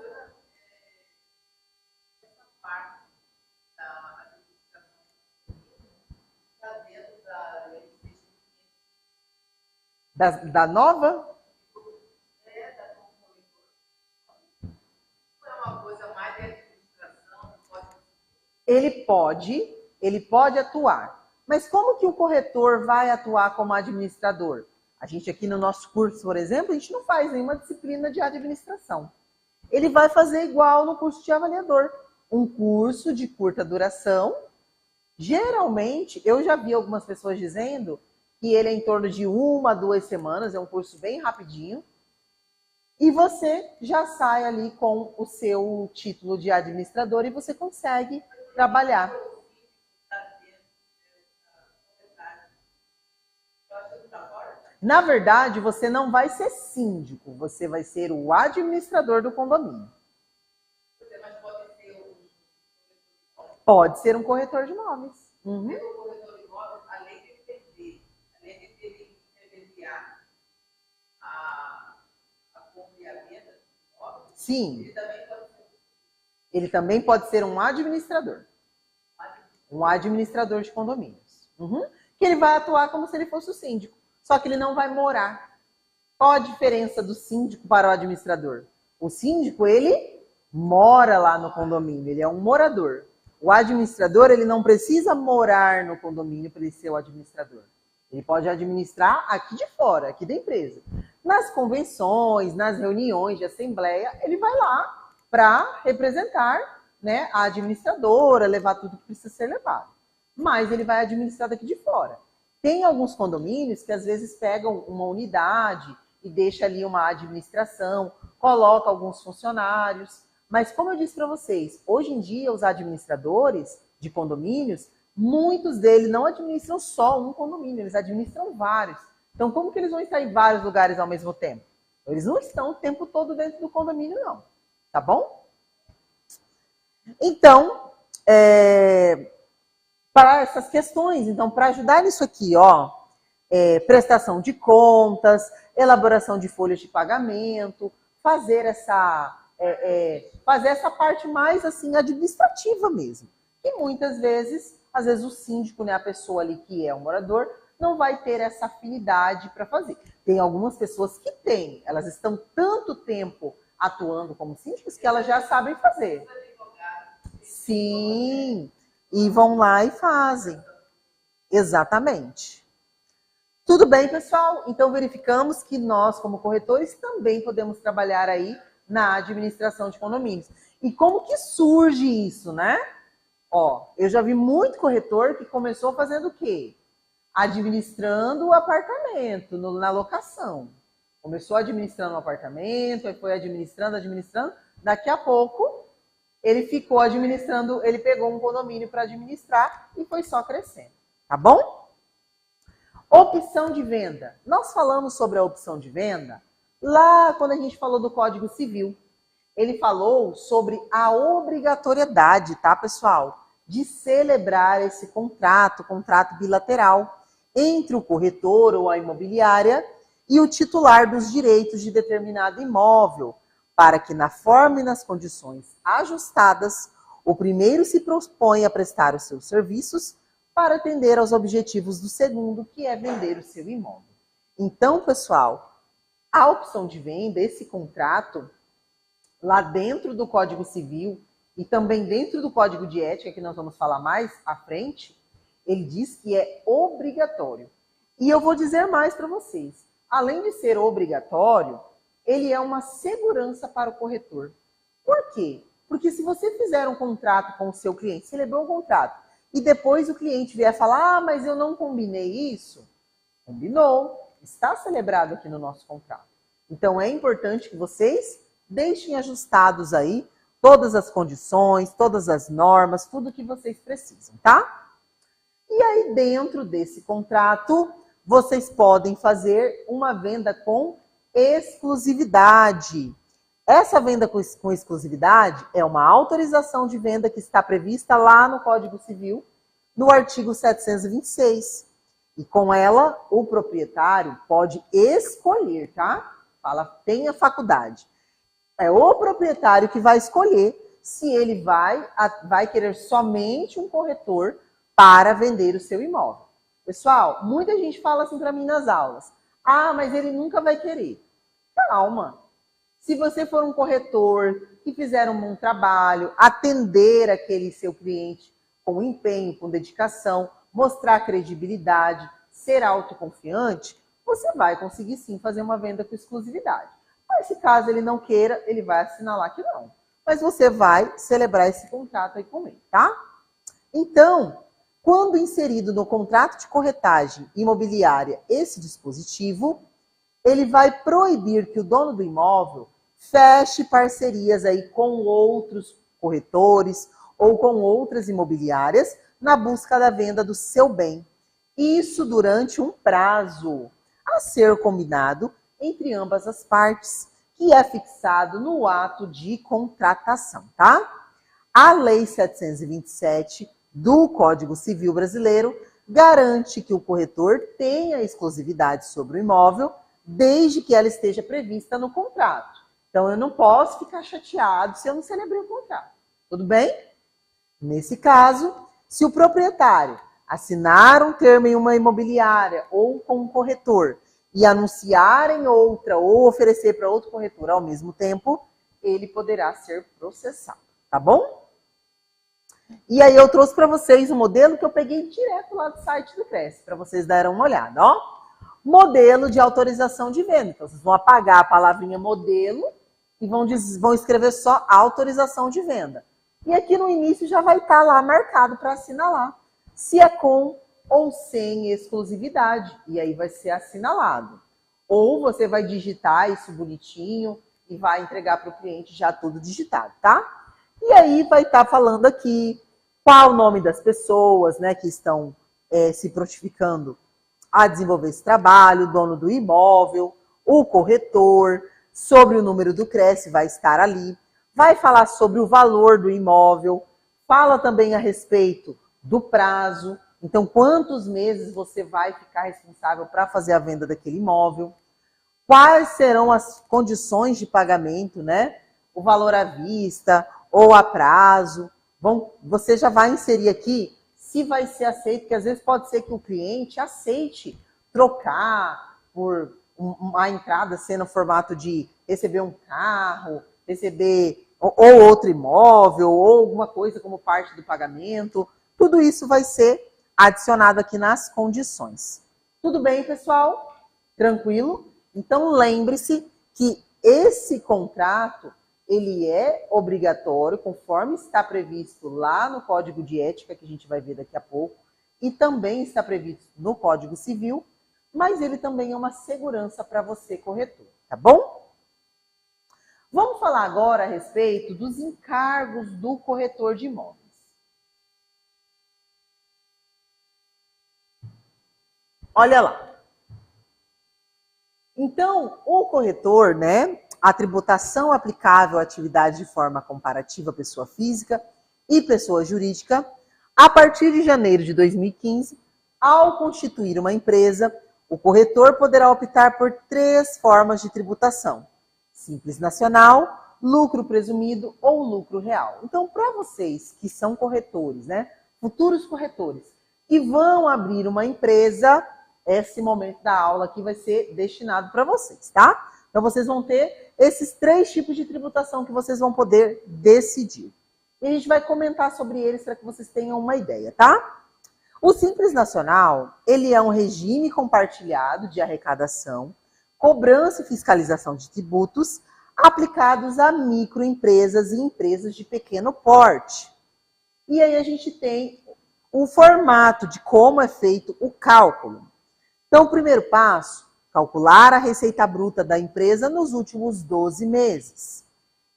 da nova? Ele pode atuar. Mas como que o corretor vai atuar como administrador? A gente aqui no nosso curso, por exemplo, a gente não faz nenhuma disciplina de administração. Ele vai fazer igual no curso de avaliador. Um curso de curta duração. Geralmente, eu já vi algumas pessoas dizendo que ele é em torno de 1 a 2 semanas, é um curso bem rapidinho. E você já sai ali com o seu título de administrador e você consegue trabalhar. Na verdade, você não vai ser síndico, você vai ser o administrador do condomínio. Pode ser um corretor de imóveis. Uhum. Além de ele intermediar a compra e a venda de imóveis, sim. Ele também pode ser um administrador. Um administrador de condomínios. Uhum. Que ele vai atuar como se ele fosse o síndico. Só que ele não vai morar. Qual a diferença do síndico para o administrador? O síndico, ele mora lá no condomínio. Ele é um morador. O administrador, ele não precisa morar no condomínio para ele ser o administrador. Ele pode administrar aqui de fora, aqui da empresa. Nas convenções, nas reuniões de assembleia, ele vai lá para representar, né, a administradora, levar tudo que precisa ser levado. Mas ele vai administrar daqui de fora. Tem alguns condomínios que às vezes pegam uma unidade e deixa ali uma administração, coloca alguns funcionários. Mas como eu disse para vocês, hoje em dia os administradores de condomínios, muitos deles não administram só um condomínio, eles administram vários. Então como que eles vão estar em vários lugares ao mesmo tempo? Eles não estão o tempo todo dentro do condomínio, não. Tá bom? Então, para essas questões, então, para ajudar nisso aqui, ó, prestação de contas, elaboração de folhas de pagamento, fazer essa parte mais assim administrativa mesmo. E muitas vezes, às vezes o síndico, né, a pessoa ali que é o morador, não vai ter essa afinidade para fazer. Tem algumas pessoas que têm, elas estão tanto tempo atuando como síndicos que elas já sabem fazer. Sim, e vão lá e fazem. Exatamente. Tudo bem, pessoal? Então verificamos que nós, como corretores, também podemos trabalhar aí na administração de condomínios. E como que surge isso, né? Ó, eu já vi muito corretor que começou fazendo o quê? Administrando o apartamento, na locação. Começou administrando o apartamento, aí foi administrando. Daqui a pouco, ele ficou administrando, ele pegou um condomínio para administrar e foi só crescendo. Tá bom? Opção de venda. Nós falamos sobre a opção de venda lá quando a gente falou do Código Civil. Ele falou sobre a obrigatoriedade, tá, pessoal? De celebrar esse contrato bilateral entre o corretor ou a imobiliária e o titular dos direitos de determinado imóvel, para que na forma e nas condições ajustadas, o primeiro se propõe a prestar os seus serviços para atender aos objetivos do segundo, que é vender o seu imóvel. Então, pessoal, A opção de venda, esse contrato, lá dentro do Código Civil e também dentro do Código de Ética, que nós vamos falar mais à frente, ele diz que é obrigatório. E eu vou dizer mais para vocês. Além de ser obrigatório, ele é uma segurança para o corretor. Por quê? Porque se você fizer um contrato com o seu cliente, celebrou um contrato, e depois o cliente vier falar, ah, mas eu não combinei isso. Combinou, está celebrado aqui no nosso contrato. Então é importante que vocês deixem ajustados aí todas as condições, todas as normas, tudo que vocês precisam, tá? E aí dentro desse contrato, vocês podem fazer uma venda com exclusividade. Essa venda com exclusividade é uma autorização de venda que está prevista lá no Código Civil, no artigo 726. E com ela, o proprietário pode escolher, tá? Fala, tem a faculdade. É o proprietário que vai escolher se ele vai querer somente um corretor para vender o seu imóvel. Pessoal, muita gente fala assim para mim nas aulas. Ah, mas ele nunca vai querer. Calma. Se você for um corretor que fizer um bom trabalho, atender aquele seu cliente com empenho, com dedicação, mostrar credibilidade, ser autoconfiante, você vai conseguir sim fazer uma venda com exclusividade. Mas se caso ele não queira, ele vai assinalar que não. Mas você vai celebrar esse contrato aí com ele, tá? Então, quando inserido no contrato de corretagem imobiliária esse dispositivo, ele vai proibir que o dono do imóvel feche parcerias aí com outros corretores ou com outras imobiliárias na busca da venda do seu bem. Isso durante um prazo a ser combinado entre ambas as partes, que é fixado no ato de contratação, tá? A Lei 727 do Código Civil Brasileiro garante que o corretor tenha exclusividade sobre o imóvel, desde que ela esteja prevista no contrato. Então, eu não posso ficar chateado se eu não celebrei o contrato. Tudo bem? Nesse caso, se o proprietário assinar um termo em uma imobiliária ou com um corretor e anunciar em outra ou oferecer para outro corretor ao mesmo tempo, ele poderá ser processado, tá bom? E aí eu trouxe para vocês um modelo que eu peguei direto lá do site do CRES, para vocês darem uma olhada, ó. Modelo de autorização de venda. Então, vocês vão apagar a palavrinha modelo e vão escrever só autorização de venda. E aqui no início já vai estar lá marcado para assinalar se é com ou sem exclusividade. E aí vai ser assinalado. Ou você vai digitar isso bonitinho e vai entregar para o cliente já tudo digitado, tá? E aí vai estar falando aqui qual o nome das pessoas, né, que estão se prontificando a desenvolver esse trabalho, o dono do imóvel, o corretor, sobre o número do CRES, vai estar ali. Vai falar sobre o valor do imóvel, fala também a respeito do prazo. Então, quantos meses você vai ficar responsável para fazer a venda daquele imóvel? Quais serão as condições de pagamento, né? O valor à vista ou a prazo. Bom, você já vai inserir aqui se vai ser aceito, porque às vezes pode ser que o cliente aceite trocar por uma entrada ser no formato de receber um carro, receber ou outro imóvel, ou alguma coisa como parte do pagamento. Tudo isso vai ser adicionado aqui nas condições. Tudo bem, pessoal? Tranquilo? Então, lembre-se que esse contrato, ele é obrigatório, conforme está previsto lá no Código de Ética, que a gente vai ver daqui a pouco, e também está previsto no Código Civil, mas ele também é uma segurança para você, corretor, tá bom? Vamos falar agora a respeito dos encargos do corretor de imóveis. Olha lá. Então, o corretor, né, a tributação aplicável à atividade de forma comparativa pessoa física e pessoa jurídica, a partir de janeiro de 2015, ao constituir uma empresa, o corretor poderá optar por 3 formas de tributação: Simples Nacional, lucro presumido ou lucro real. Então, para vocês que são corretores, né, futuros corretores, que vão abrir uma empresa, esse momento da aula aqui vai ser destinado para vocês, tá? Então, vocês vão ter esses 3 tipos de tributação que vocês vão poder decidir. E a gente vai comentar sobre eles para que vocês tenham uma ideia, tá? O Simples Nacional, ele é um regime compartilhado de arrecadação, cobrança e fiscalização de tributos aplicados a microempresas e empresas de pequeno porte. E aí a gente tem o formato de como é feito o cálculo. Então, o primeiro passo, calcular a receita bruta da empresa nos últimos 12 meses.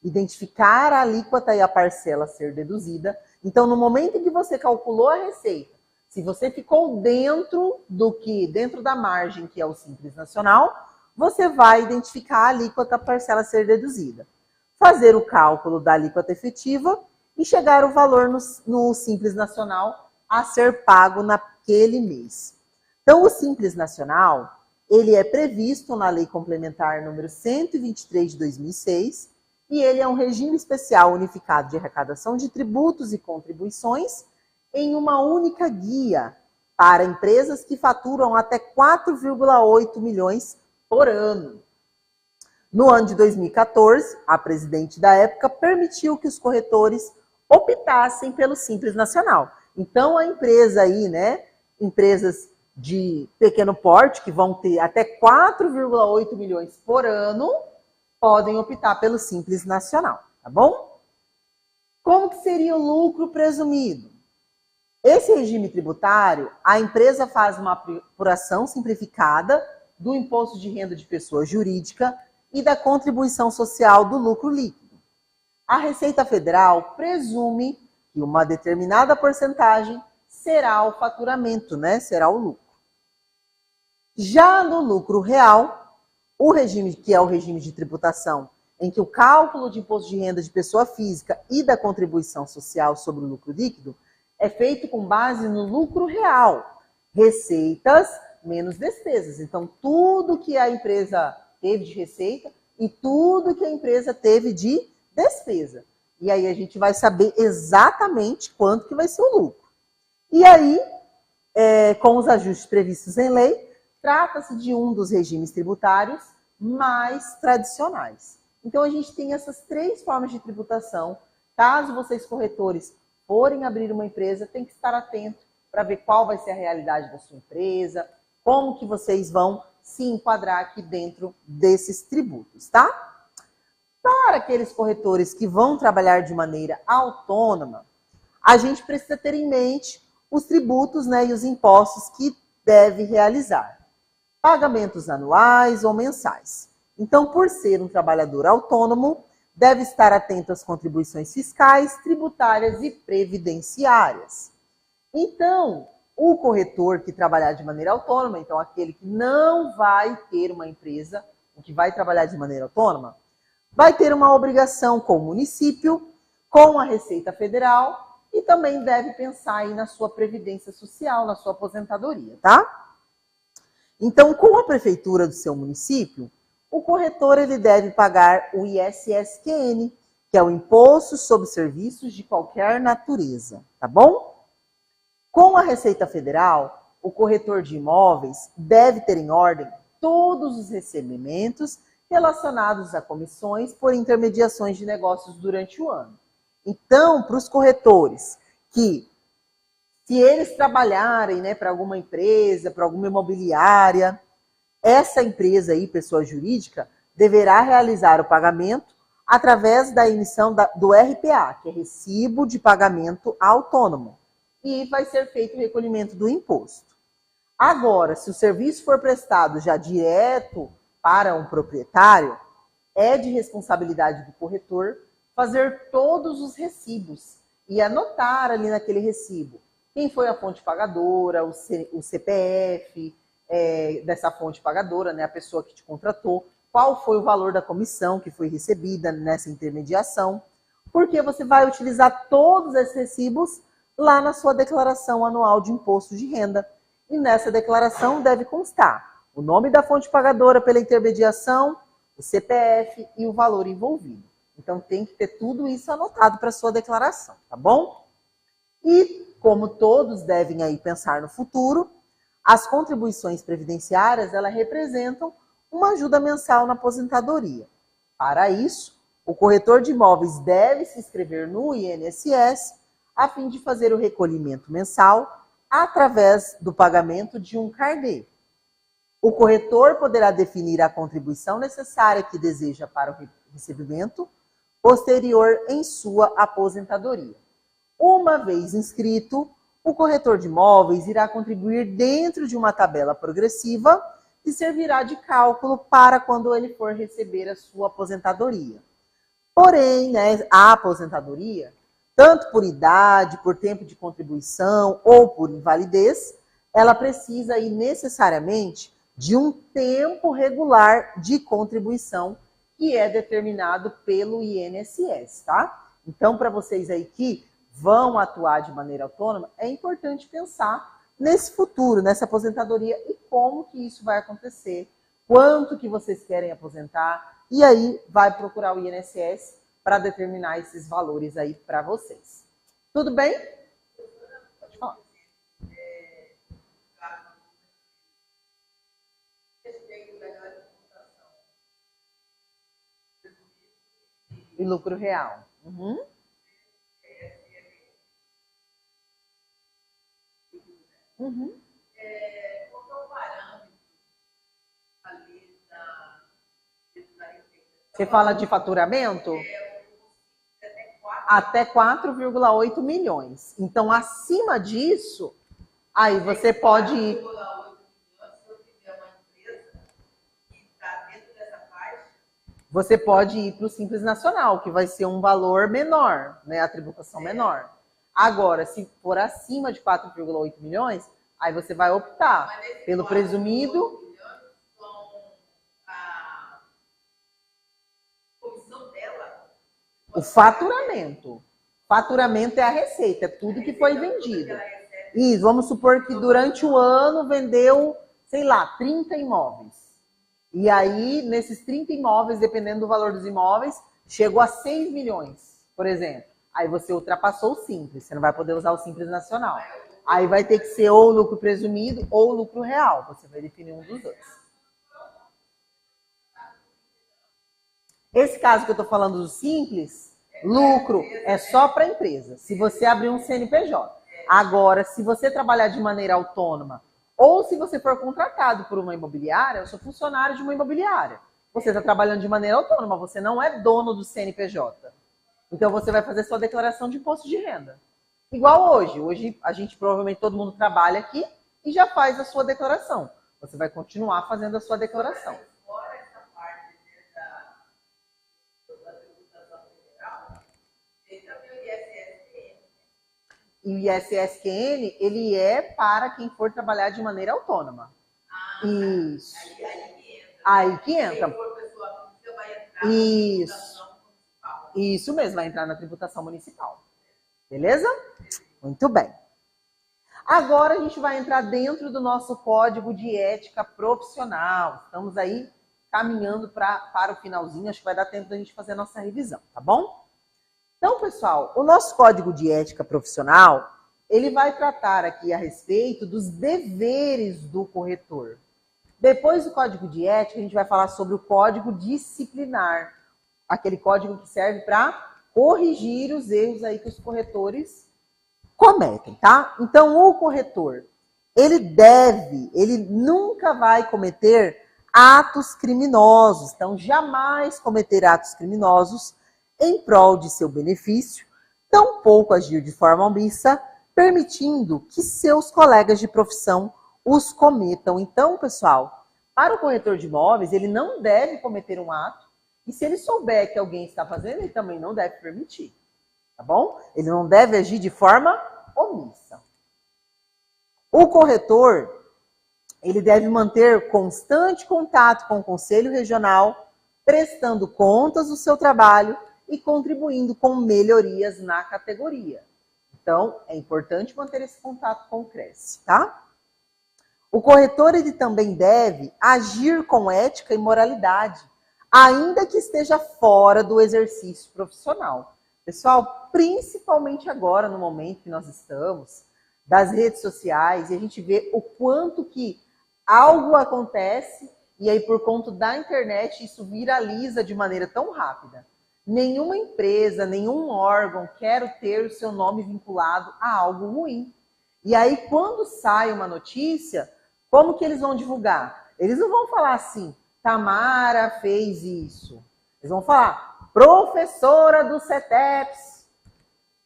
Identificar a alíquota e a parcela a ser deduzida. Então, no momento em que você calculou a receita, se você ficou dentro da margem que é o Simples Nacional, você vai identificar a alíquota, a parcela a ser deduzida. Fazer o cálculo da alíquota efetiva e chegar o valor no Simples Nacional a ser pago naquele mês. Então, o Simples Nacional, ele é previsto na Lei Complementar número 123 de 2006 e ele é um regime especial unificado de arrecadação de tributos e contribuições em uma única guia para empresas que faturam até 4,8 milhões por ano. No ano de 2014, a presidente da época permitiu que os corretores optassem pelo Simples Nacional. Então, a empresa aí, né, empresas de pequeno porte, que vão ter até 4,8 milhões por ano, podem optar pelo Simples Nacional, tá bom? Como que seria o lucro presumido? Esse regime tributário, a empresa faz uma apuração simplificada do imposto de renda de pessoa jurídica e da contribuição social do lucro líquido. A Receita Federal presume que uma determinada porcentagem será o faturamento, né? Será o lucro. Já no lucro real, o regime que é o regime de tributação em que o cálculo de imposto de renda de pessoa física e da contribuição social sobre o lucro líquido é feito com base no lucro real, receitas menos despesas. Então, tudo que a empresa teve de receita e tudo que a empresa teve de despesa. E aí a gente vai saber exatamente quanto que vai ser o lucro. E aí, com os ajustes previstos em lei, trata-se de um dos regimes tributários mais tradicionais. Então, a gente tem essas 3 formas de tributação. Caso vocês, corretores, forem abrir uma empresa, tem que estar atento para ver qual vai ser a realidade da sua empresa, como que vocês vão se enquadrar aqui dentro desses tributos, tá? Para aqueles corretores que vão trabalhar de maneira autônoma, a gente precisa ter em mente os tributos, né, e os impostos que deve realizar. Pagamentos anuais ou mensais. Então, por ser um trabalhador autônomo, deve estar atento às contribuições fiscais, tributárias e previdenciárias. Então, o corretor que trabalhar de maneira autônoma, então aquele que não vai ter uma empresa, o que vai trabalhar de maneira autônoma, vai ter uma obrigação com o município, com a Receita Federal e também deve pensar aí na sua previdência social, na sua aposentadoria, tá? Então, com a prefeitura do seu município, o corretor ele deve pagar o ISSQN, que é o Imposto sobre Serviços de Qualquer Natureza, tá bom? Com a Receita Federal, o corretor de imóveis deve ter em ordem todos os recebimentos relacionados a comissões por intermediações de negócios durante o ano. Então, para os corretores que, se eles trabalharem, né, para alguma empresa, para alguma imobiliária, essa empresa aí, pessoa jurídica, deverá realizar o pagamento através da emissão do RPA, que é Recibo de Pagamento Autônomo, e vai ser feito o recolhimento do imposto. Agora, se o serviço for prestado já direto para um proprietário, é de responsabilidade do corretor fazer todos os recibos e anotar ali naquele recibo quem foi a fonte pagadora, o CPF dessa fonte pagadora, né, a pessoa que te contratou, qual foi o valor da comissão que foi recebida nessa intermediação, porque você vai utilizar todos esses recibos lá na sua declaração anual de imposto de renda. E nessa declaração deve constar o nome da fonte pagadora pela intermediação, o CPF e o valor envolvido. Então tem que ter tudo isso anotado para a sua declaração, tá bom? E como todos devem aí pensar no futuro, as contribuições previdenciárias, elas representam uma ajuda mensal na aposentadoria. Para isso, o corretor de imóveis deve se inscrever no INSS a fim de fazer o recolhimento mensal através do pagamento de um carnê. O corretor poderá definir a contribuição necessária que deseja para o recebimento posterior em sua aposentadoria. Uma vez inscrito, o corretor de imóveis irá contribuir dentro de uma tabela progressiva que servirá de cálculo para quando ele for receber a sua aposentadoria. Porém, a aposentadoria, tanto por idade, por tempo de contribuição ou por invalidez, ela precisa ir necessariamente de um tempo regular de contribuição que é determinado pelo INSS, tá? Então, para vocês aí que vão atuar de maneira autônoma, é importante pensar nesse futuro, nessa aposentadoria e como que isso vai acontecer, quanto que vocês querem aposentar, e aí vai procurar o INSS para determinar esses valores aí para vocês. Tudo bem? Pode falar. E lucro real. Uhum. Uhum. Qual é o parâmetro ali Você fala de faturamento? Até 4,8 milhões. Então, acima disso, aí você pode ir. Se eu tiver uma empresa que está dentro dessa faixa, Você pode ir para o Simples Nacional, que vai ser um valor menor, né? A tributação menor. Agora, se for acima de 4,8 milhões, aí você vai optar pelo presumido. comissão dela, O faturamento. Faturamento é a receita, é tudo que foi vendido. Isso, vamos supor que durante o ano vendeu, sei lá, 30 imóveis. E aí, nesses 30 imóveis, dependendo do valor dos imóveis, chegou a 6 milhões, por exemplo. Aí você ultrapassou o Simples, você não vai poder usar o Simples Nacional. Aí vai ter que ser ou lucro presumido ou lucro real. Você vai definir um dos dois. Esse caso que eu estou falando do Simples, lucro é só para a empresa, se você abrir um CNPJ. Agora, se você trabalhar de maneira autônoma, ou se você for contratado por uma imobiliária, eu sou funcionário de uma imobiliária. Você está trabalhando de maneira autônoma, você não é dono do CNPJ. Então, você vai fazer sua declaração de imposto de renda. Igual hoje. Hoje, a gente provavelmente todo mundo trabalha aqui e já faz a sua declaração. Você vai continuar fazendo a sua declaração. fora essa parte da tributação federal, tem também o ISSQN. E o ISSQN, ele é para quem for trabalhar de maneira autônoma. Isso. Aí que entra. Se for pessoa física, vai entrar Isso. na tributação municipal. Isso mesmo, vai entrar na tributação municipal. Beleza? Muito bem. Agora a gente vai entrar dentro do nosso código de ética profissional. Estamos aí caminhando para o finalzinho, acho que vai dar tempo da gente fazer a nossa revisão, tá bom? Então, pessoal, o nosso código de ética profissional, ele vai tratar aqui a respeito dos deveres do corretor. Depois do código de ética, a gente vai falar sobre o código disciplinar, aquele código que serve para corrigir os erros aí que os corretores cometem, tá? Então, o corretor, ele nunca vai cometer atos criminosos. Então, jamais cometer atos criminosos em prol de seu benefício, tampouco agir de forma omissa, permitindo que seus colegas de profissão os cometam. Então, pessoal, para o corretor de imóveis, ele não deve cometer um ato, e se ele souber que alguém está fazendo, ele também não deve permitir, tá bom? Ele não deve agir de forma omissa. O corretor, ele deve manter constante contato com o Conselho Regional, prestando contas do seu trabalho e contribuindo com melhorias na categoria. Então, é importante manter esse contato com o CRES, tá? O corretor, ele também deve agir com ética e moralidade, ainda que esteja fora do exercício profissional. Pessoal, principalmente agora, no momento que nós estamos, das redes sociais, e a gente vê o quanto que algo acontece e aí por conta da internet isso viraliza de maneira tão rápida. Nenhuma empresa, nenhum órgão quer ter o seu nome vinculado a algo ruim. E aí quando sai uma notícia, como que eles vão divulgar? Eles não vão falar assim, Tamara fez isso. Eles vão falar, professora do CETEPS.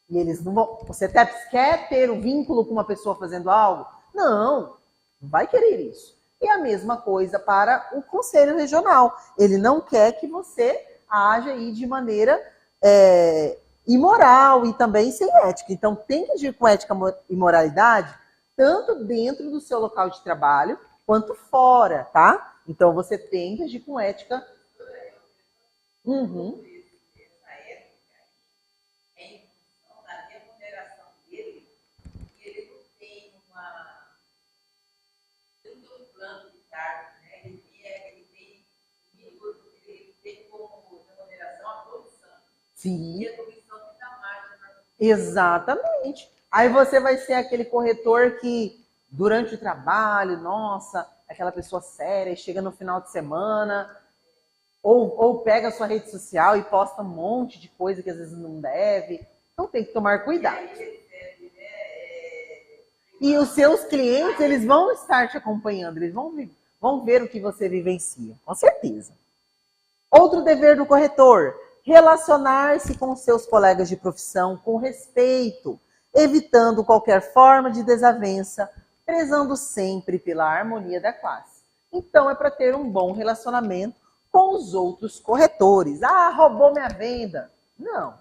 E eles não vão... O CETEPS quer ter um vínculo com uma pessoa fazendo algo? Não, não vai querer isso. E a mesma coisa para o Conselho Regional. Ele não quer que você haja aí de maneira imoral e também sem ética. Então, tem que agir com ética e moralidade, tanto dentro do seu local de trabalho, quanto fora, tá? Então, você tem que agir com ética. Uhum. Sim. Exatamente. Aí você vai ser aquele corretor que, durante o trabalho, nossa, aquela pessoa séria, chega no final de semana, ou pega a sua rede social e posta um monte de coisa que às vezes não deve. Então tem que tomar cuidado. E os seus clientes, eles vão estar te acompanhando, eles vão ver o que você vivencia, com certeza. Outro dever do corretor, relacionar-se com seus colegas de profissão com respeito, evitando qualquer forma de desavença, prezando sempre pela harmonia da classe. Então, é para ter um bom relacionamento com os outros corretores. Ah, roubou minha venda. Não.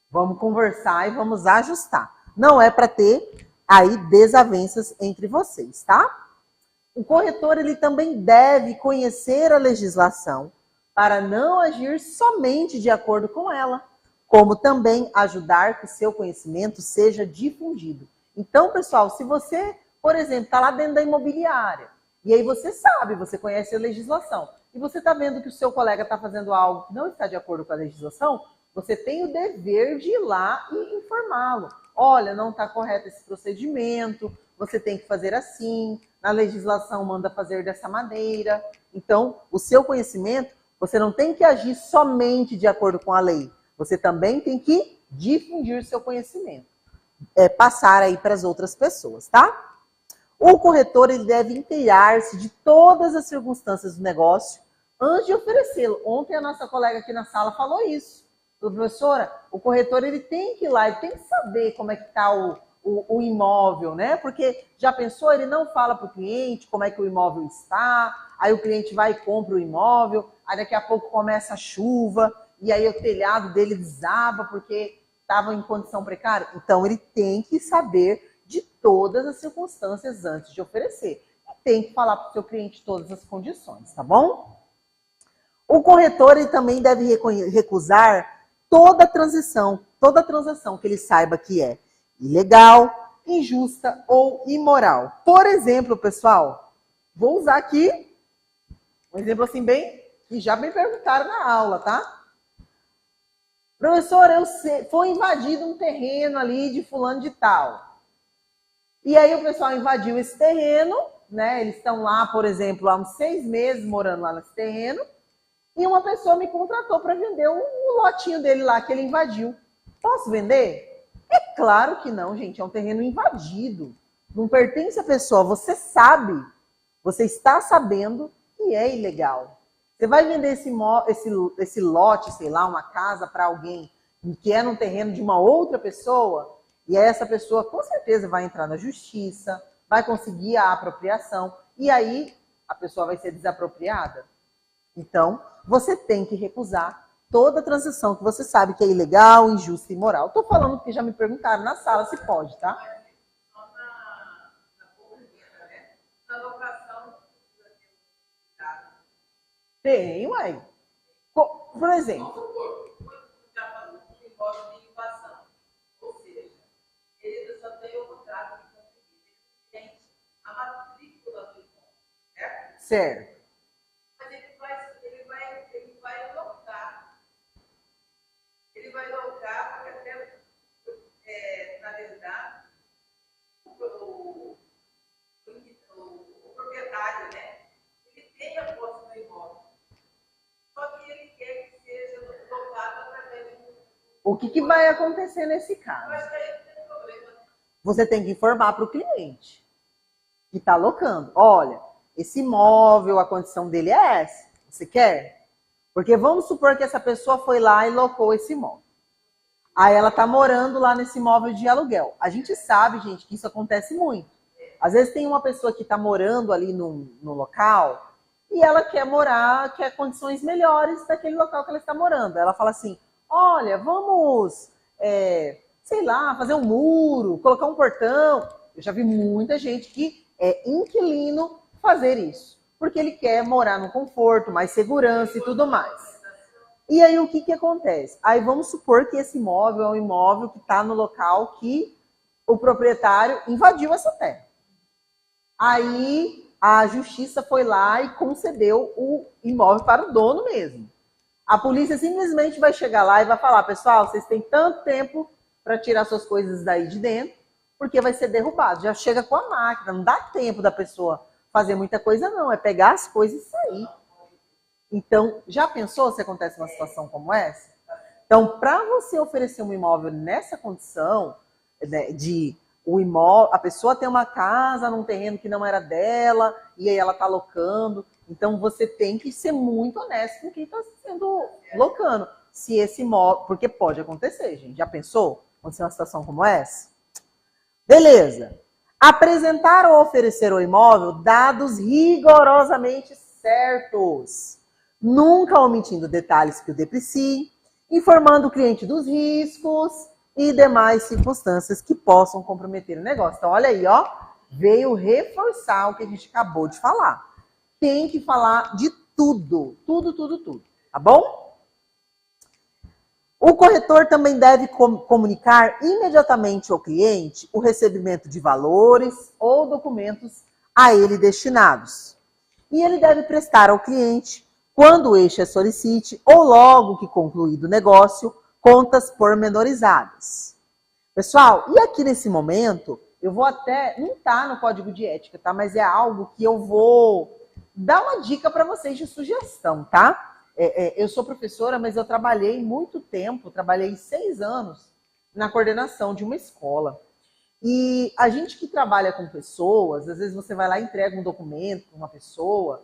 Vamos conversar e vamos ajustar. Não é para ter aí desavenças entre vocês, tá? O corretor, ele também deve conhecer a legislação para não agir somente de acordo com ela, como também ajudar que seu conhecimento seja difundido. Então, pessoal, se você, por exemplo, está lá dentro da imobiliária, e aí você sabe, você conhece a legislação, e você está vendo que o seu colega está fazendo algo que não está de acordo com a legislação, você tem o dever de ir lá e informá-lo. Olha, não está correto esse procedimento, você tem que fazer assim, na legislação manda fazer dessa maneira. Então, o seu conhecimento, você não tem que agir somente de acordo com a lei. Você também tem que difundir seu conhecimento. Passar aí para as outras pessoas, tá? O corretor, ele deve inteirar-se de todas as circunstâncias do negócio antes de oferecê-lo. Ontem a nossa colega aqui na sala falou isso. Professora, o corretor, ele tem que ir lá, ele tem que saber como é que está o imóvel, né? Porque já pensou, ele não fala para o cliente como é que o imóvel está, aí o cliente vai e compra o imóvel, aí daqui a pouco começa a chuva, e aí o telhado dele desaba porque estava em condição precária. Então, ele tem que saber de todas as circunstâncias antes de oferecer. E tem que falar para o seu cliente todas as condições, tá bom? O corretor, ele também deve recusar toda transação que ele saiba que é ilegal, injusta ou imoral. Por exemplo, pessoal, vou usar aqui um exemplo assim bem, que já me perguntaram na aula, tá? Professor, foi invadido um terreno ali de fulano de tal. E aí o pessoal invadiu esse terreno, né? Eles estão lá, por exemplo, há uns 6 meses morando lá nesse terreno, e uma pessoa me contratou para vender o lotinho dele lá que ele invadiu. Posso vender? É claro que não, gente. É um terreno invadido. Não pertence à pessoa. Você sabe, você está sabendo que é ilegal. Você vai vender esse lote, sei lá, uma casa para alguém que é num terreno de uma outra pessoa, e aí essa pessoa com certeza vai entrar na justiça, vai conseguir a apropriação, e aí a pessoa vai ser desapropriada. Então, você tem que recusar toda transação que você sabe que é ilegal, injusta e imoral. Estou falando porque já me perguntaram na sala se pode, tá? Tem, uai. Por exemplo. Certo. O que vai acontecer nesse caso? Você tem que informar para o cliente que está locando. Olha, esse imóvel, a condição dele é essa. Você quer? Porque vamos supor que essa pessoa foi lá e locou esse imóvel. Aí ela está morando lá nesse imóvel de aluguel. A gente sabe, gente, que isso acontece muito. Às vezes tem uma pessoa que está morando ali no local e ela quer morar, quer condições melhores daquele local que ela está morando. Ela fala assim, olha, vamos, sei lá, fazer um muro, colocar um portão. Eu já vi muita gente que é inquilino fazer isso, porque ele quer morar no conforto, mais segurança e tudo mais. E aí o que acontece? Aí vamos supor que esse imóvel é um imóvel que está no local que o proprietário invadiu essa terra. Aí a justiça foi lá e concedeu o imóvel para o dono mesmo. A polícia simplesmente vai chegar lá e vai falar, pessoal, vocês têm tanto tempo para tirar suas coisas daí de dentro, porque vai ser derrubado. Já chega com a máquina, não dá tempo da pessoa fazer muita coisa não, é pegar as coisas e sair. Então, já pensou se acontece uma situação como essa? Então, para você oferecer um imóvel nessa condição, né, de o imóvel, a pessoa tem uma casa num terreno que não era dela, e aí ela está locando, então você tem que ser muito honesto com quem está sendo locando. Se esse imóvel, porque pode acontecer, gente. Já pensou? Acontecer uma situação como essa? Beleza. Apresentar ou oferecer ao imóvel dados rigorosamente certos, nunca omitindo detalhes que o depreciem, informando o cliente dos riscos e demais circunstâncias que possam comprometer o negócio. Então, olha aí, ó, veio reforçar o que a gente acabou de falar. Tem que falar de tudo, tudo, tá bom? O corretor também deve comunicar imediatamente ao cliente o recebimento de valores ou documentos a ele destinados. E ele deve prestar ao cliente, quando este solicite ou logo que concluído o negócio, contas pormenorizadas. Pessoal, e aqui nesse momento, eu vou até, não está no código de ética, tá? Mas é algo que eu vou dar uma dica para vocês de sugestão, tá? Eu sou professora, mas eu trabalhei muito tempo, trabalhei 6 anos na coordenação de uma escola. E a gente que trabalha com pessoas, às vezes você vai lá e entrega um documento para uma pessoa,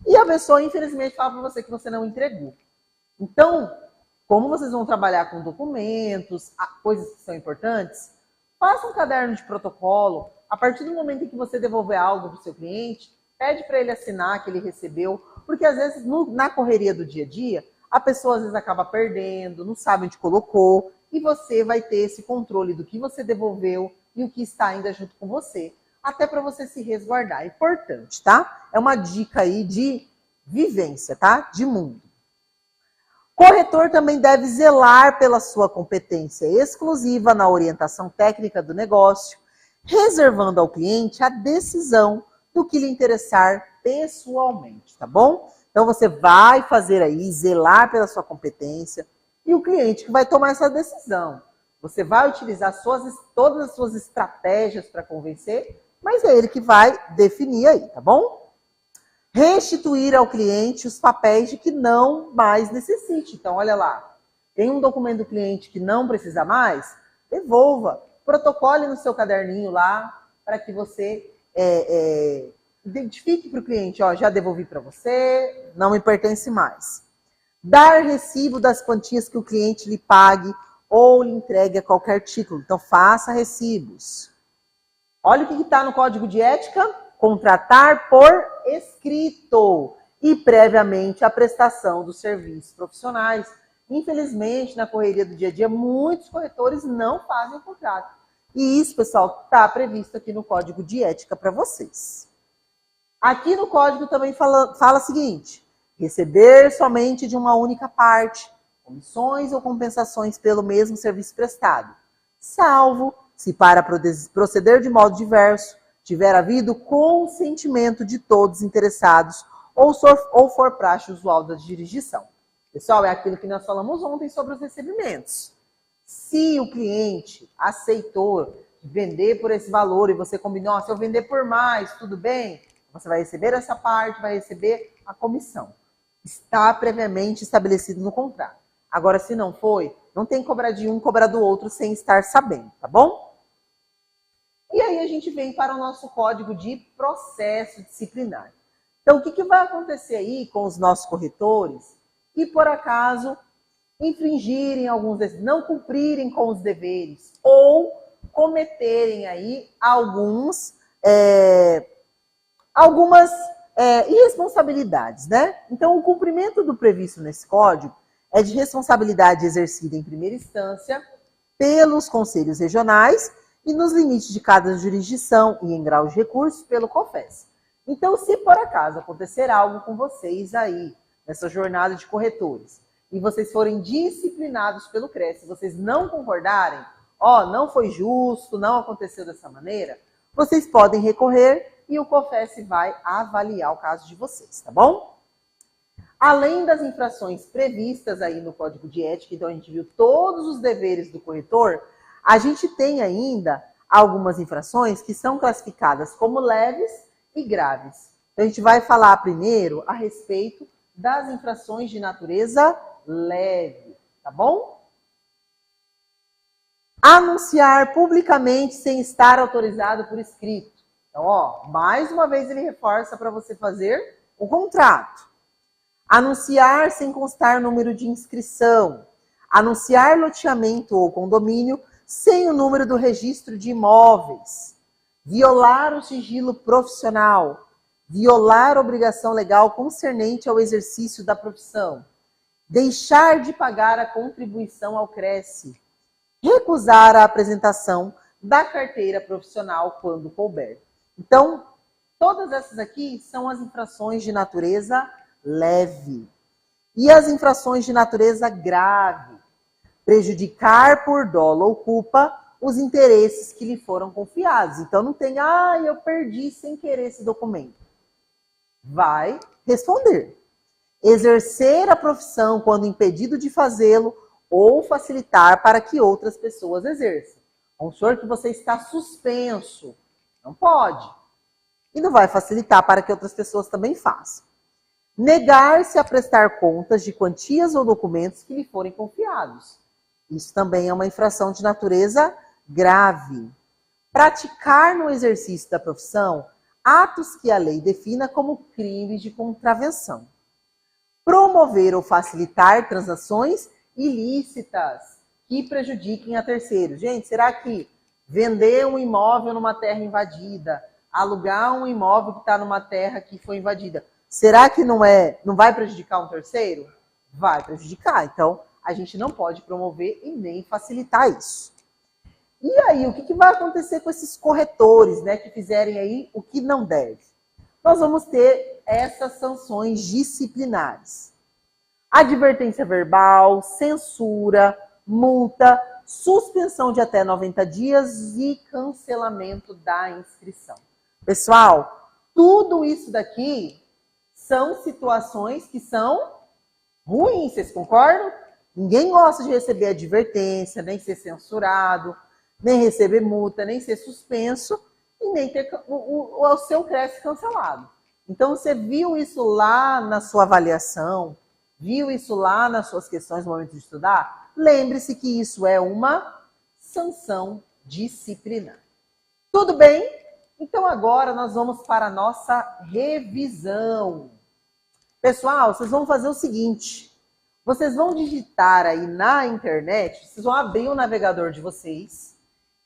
e a pessoa, infelizmente, fala para você que você não entregou. Então, como vocês vão trabalhar com documentos, coisas que são importantes, faça um caderno de protocolo. A partir do momento em que você devolver algo para o seu cliente, pede para ele assinar que ele recebeu, porque às vezes na correria do dia a dia, a pessoa às vezes acaba perdendo, não sabe onde colocou, e você vai ter esse controle do que você devolveu e o que está ainda junto com você, até para você se resguardar. É importante, tá? É uma dica aí de vivência, tá? De mundo. Corretor também deve zelar pela sua competência exclusiva na orientação técnica do negócio, reservando ao cliente a decisão do que lhe interessar pessoalmente, tá bom? Então você vai fazer aí, zelar pela sua competência, e o cliente que vai tomar essa decisão. Você vai utilizar todas as suas estratégias para convencer, mas é ele que vai definir aí, tá bom? Restituir ao cliente os papéis de que não mais necessite. Então, olha lá, tem um documento do cliente que não precisa mais, devolva. Protocole no seu caderninho lá, para que você identifique para o cliente, ó, já devolvi para você, não me pertence mais. Dar recibo das quantias que o cliente lhe pague ou lhe entregue a qualquer título. Então, faça recibos. Olha o que está no Código de Ética. Contratar por escrito e previamente a prestação dos serviços profissionais. Infelizmente, na correria do dia a dia, muitos corretores não fazem o contrato. E isso, pessoal, está previsto aqui no Código de Ética para vocês. Aqui no Código também fala o seguinte: receber somente de uma única parte, comissões ou compensações pelo mesmo serviço prestado, salvo se para proceder de modo diverso, tiver havido consentimento de todos interessados ou for praxe usual da jurisdição. Pessoal, é aquilo que nós falamos ontem sobre os recebimentos. Se o cliente aceitou vender por esse valor e você combinou, se eu vender por mais, tudo bem, você vai receber essa parte, vai receber a comissão. Está previamente estabelecido no contrato. Agora, se não foi, Não tem que cobrar de um, cobrar do outro sem estar sabendo, tá bom? E aí a gente vem para o nosso código de processo disciplinar. Então, o que vai acontecer aí com os nossos corretores que, por acaso, infringirem alguns desses, não cumprirem com os deveres ou cometerem aí algumas irresponsabilidades, né? Então, o cumprimento do previsto nesse código é de responsabilidade exercida em primeira instância pelos conselhos regionais e nos limites de cada jurisdição e em grau de recurso pelo COFES. Então, se por acaso acontecer algo com vocês aí, nessa jornada de corretores, e vocês forem disciplinados pelo CRES, se vocês não concordarem, não foi justo, não aconteceu dessa maneira, vocês podem recorrer e o COFES vai avaliar o caso de vocês, tá bom? Além das infrações previstas aí no Código de Ética, então a gente viu todos os deveres do corretor, a gente tem ainda algumas infrações que são classificadas como leves e graves. Então a gente vai falar primeiro a respeito das infrações de natureza leve, tá bom? Anunciar publicamente sem estar autorizado por escrito. Então, mais uma vez ele reforça para você fazer o contrato. Anunciar sem constar número de inscrição. Anunciar loteamento ou condomínio sem o número do registro de imóveis. Violar o sigilo profissional. Violar a obrigação legal concernente ao exercício da profissão. Deixar de pagar a contribuição ao CRES. Recusar a apresentação da carteira profissional quando couber. Então, todas essas aqui são as infrações de natureza leve. E as infrações de natureza grave. Prejudicar por dolo ou culpa os interesses que lhe foram confiados. Então, não tem, eu perdi sem querer esse documento. Vai responder. Exercer a profissão quando impedido de fazê-lo ou facilitar para que outras pessoas exerçam. Vamos supor que você está suspenso. Não pode. E não vai facilitar para que outras pessoas também façam. Negar-se a prestar contas de quantias ou documentos que lhe forem confiados. Isso também é uma infração de natureza grave. Praticar no exercício da profissão atos que a lei defina como crimes de contravenção. Promover ou facilitar transações ilícitas que prejudiquem a terceiros. Gente, será que vender um imóvel numa terra invadida, alugar um imóvel que está numa terra que foi invadida, será que não vai prejudicar um terceiro? Vai prejudicar. Então, a gente não pode promover e nem facilitar isso. E aí, o que vai acontecer com esses corretores, né, que fizerem aí o que não deve? Nós vamos ter essas sanções disciplinares. Advertência verbal, censura, multa, suspensão de até 90 dias e cancelamento da inscrição. Pessoal, tudo isso daqui são situações que são ruins, vocês concordam? Ninguém gosta de receber advertência, nem ser censurado, nem receber multa, nem ser suspenso e nem ter o seu CRES cancelado. Então, você viu isso lá na sua avaliação, viu isso lá nas suas questões no momento de estudar? Lembre-se que isso é uma sanção disciplinar. Tudo bem? Então, agora nós vamos para a nossa revisão. Pessoal, vocês vão fazer o seguinte. Vocês vão digitar aí na internet, vocês vão abrir o navegador de vocês.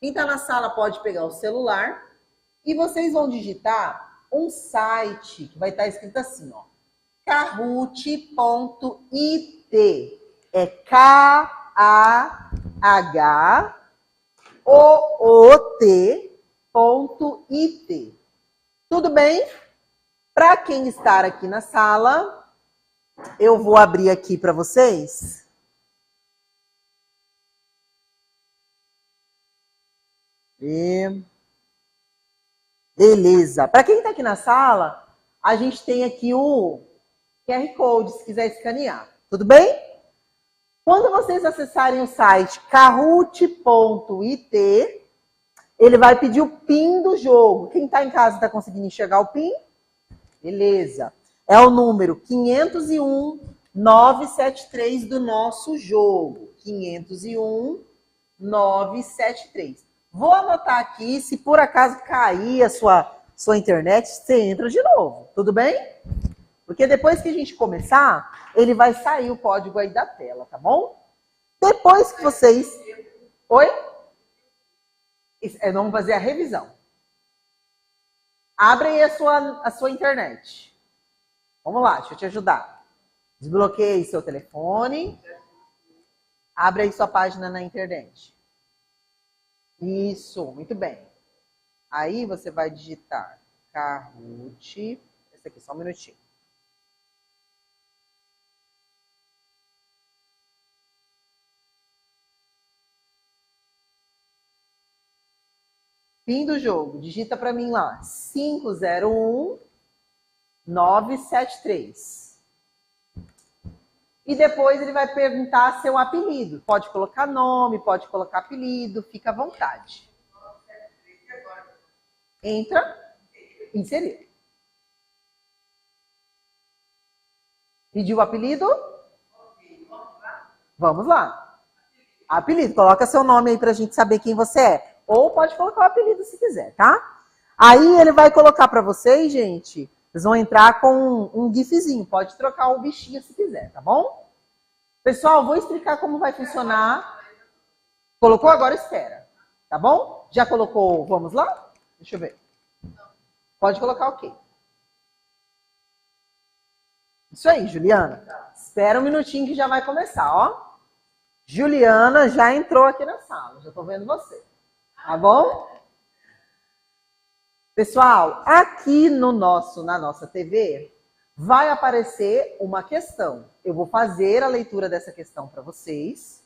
Quem está na sala pode pegar o celular e vocês vão digitar um site que vai estar escrito assim, Kahoot.it. É KAHOOT.it. Tudo bem? Para quem está aqui na sala, eu vou abrir aqui para vocês. Beleza. Para quem está aqui na sala, a gente tem aqui o QR Code, se quiser escanear. Tudo bem? Quando vocês acessarem o site Kahoot.it, ele vai pedir o PIN do jogo. Quem está em casa está conseguindo enxergar o PIN? Beleza. É o número 501-973 do nosso jogo. 501 973. Vou anotar aqui, se por acaso cair a sua internet, você entra de novo, tudo bem? Porque depois que a gente começar, ele vai sair o código aí da tela, tá bom? Depois que vocês... Oi? Vamos fazer a revisão. Abre aí a sua internet. Vamos lá, deixa eu te ajudar. Desbloqueie seu telefone. Abre aí sua página na internet. Isso, muito bem. Aí você vai digitar Kahoot. Esse aqui, só um minutinho. Fim do jogo. Digita para mim lá. 501 973. E depois ele vai perguntar seu apelido. Pode colocar nome, pode colocar apelido, fica à vontade. Entra, inserir. Pediu o apelido? Vamos lá. Apelido, coloca seu nome aí pra gente saber quem você é. Ou pode colocar o apelido se quiser, tá? Aí ele vai colocar pra vocês, gente, vocês vão entrar com um gifzinho. Pode trocar o bichinho se quiser, tá bom? Pessoal, vou explicar como vai funcionar. Colocou? Agora espera. Tá bom? Já colocou? Vamos lá? Deixa eu ver. Pode colocar ok. Isso aí, Juliana. Espera um minutinho que já vai começar, ó. Juliana já entrou aqui na sala. Já tô vendo você. Tá bom? Pessoal, aqui na nossa TV, vai aparecer uma questão. Eu vou fazer a leitura dessa questão para vocês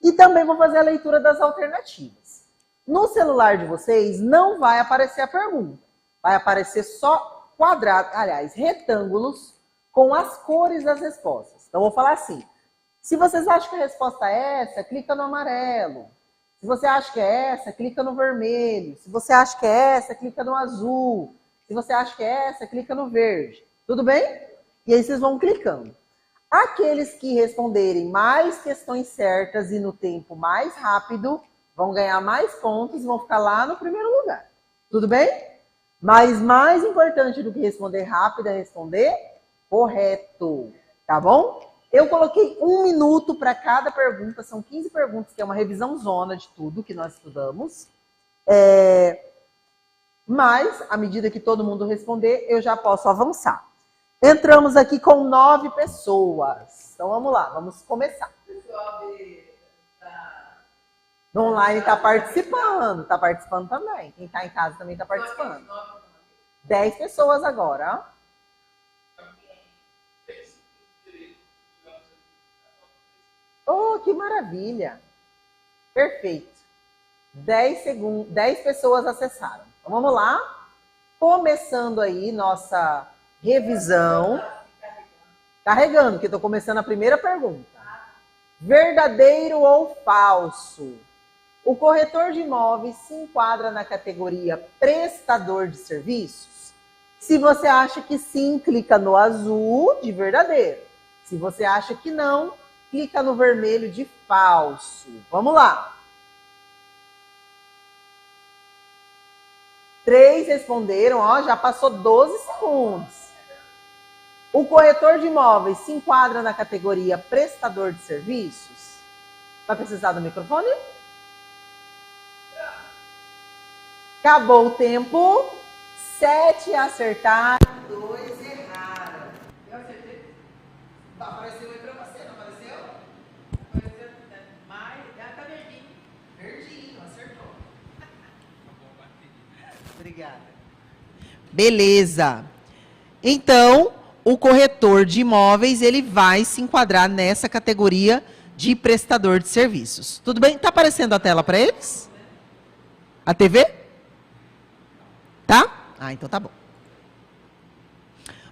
e também vou fazer a leitura das alternativas. No celular de vocês não vai aparecer a pergunta. Vai aparecer só quadrados, aliás, retângulos com as cores das respostas. Então, eu vou falar assim. Se vocês acham que a resposta é essa, clica no amarelo. Se você acha que é essa, clica no vermelho. Se você acha que é essa, clica no azul. Se você acha que é essa, clica no verde. Tudo bem? E aí vocês vão clicando. Aqueles que responderem mais questões certas e no tempo mais rápido vão ganhar mais pontos e vão ficar lá no primeiro lugar. Tudo bem? Mas mais importante do que responder rápido é responder correto. Tá bom? Eu coloquei 1 minuto para cada pergunta. São 15 perguntas, que é uma revisão zona de tudo que nós estudamos. Mas, à medida que todo mundo responder, eu já posso avançar. Entramos aqui com 9 pessoas. Então, vamos lá, vamos começar. O pessoal No online está participando também. Quem está em casa também está participando. 10 pessoas agora, ó. Oh, que maravilha! Perfeito. 10 pessoas acessaram. Então, vamos lá. Começando aí nossa revisão. Carregando, que eu estou começando a primeira pergunta. Verdadeiro ou falso? O corretor de imóveis se enquadra na categoria prestador de serviços? Se você acha que sim, clica no azul de verdadeiro. Se você acha que não, clica no vermelho de falso. Vamos lá. 3 responderam, ó, já passou 12 segundos. O corretor de imóveis se enquadra na categoria prestador de serviços? Vai precisar do microfone? Acabou o tempo. 7 acertaram, 2 erraram. Eu acertei. Apareceu aí pra você, não apareceu? Apareceu, mas já tá verdinho. Verdinho, acertou. Obrigada. Beleza. Então, o corretor de imóveis, ele vai se enquadrar nessa categoria de prestador de serviços. Tudo bem? Tá aparecendo a tela para eles? A TV? Tá? Ah, então tá bom.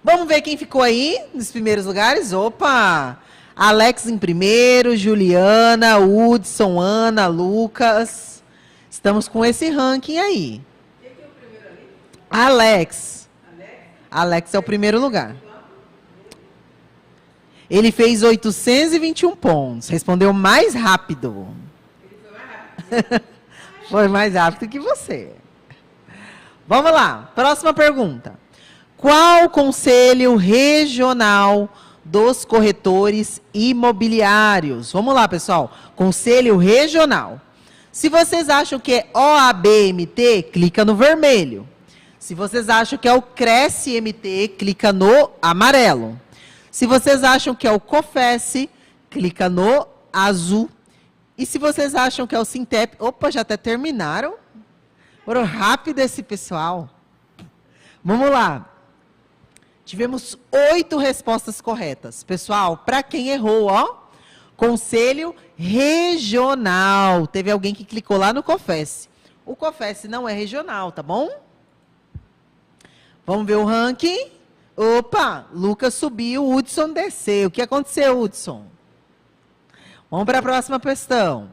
Vamos ver quem ficou aí nos primeiros lugares. Opa! Alex em primeiro, Juliana, Hudson, Ana, Lucas. Estamos com esse ranking aí. Quem que é o primeiro ali? Alex. Alex? Alex é o primeiro lugar. Ele fez 821 pontos. Respondeu mais rápido. Foi mais rápido que você. Vamos lá. Próxima pergunta. Qual conselho regional dos corretores imobiliários? Vamos lá, pessoal. Conselho regional. Se vocês acham que é OAB-MT, clica no vermelho. Se vocês acham que é o Cresce-MT, clica no amarelo. Se vocês acham que é o COFES, clica no azul. E se vocês acham que é o Sintep... Opa, já até terminaram. Foram rápido esse pessoal. Vamos lá. Tivemos 8 respostas corretas. Pessoal, para quem errou, ó. Conselho regional. Teve alguém que clicou lá no COFES. O COFES não é regional, tá bom? Vamos ver o ranking. Opa, Lucas subiu, Hudson desceu. O que aconteceu, Hudson? Vamos para a próxima questão.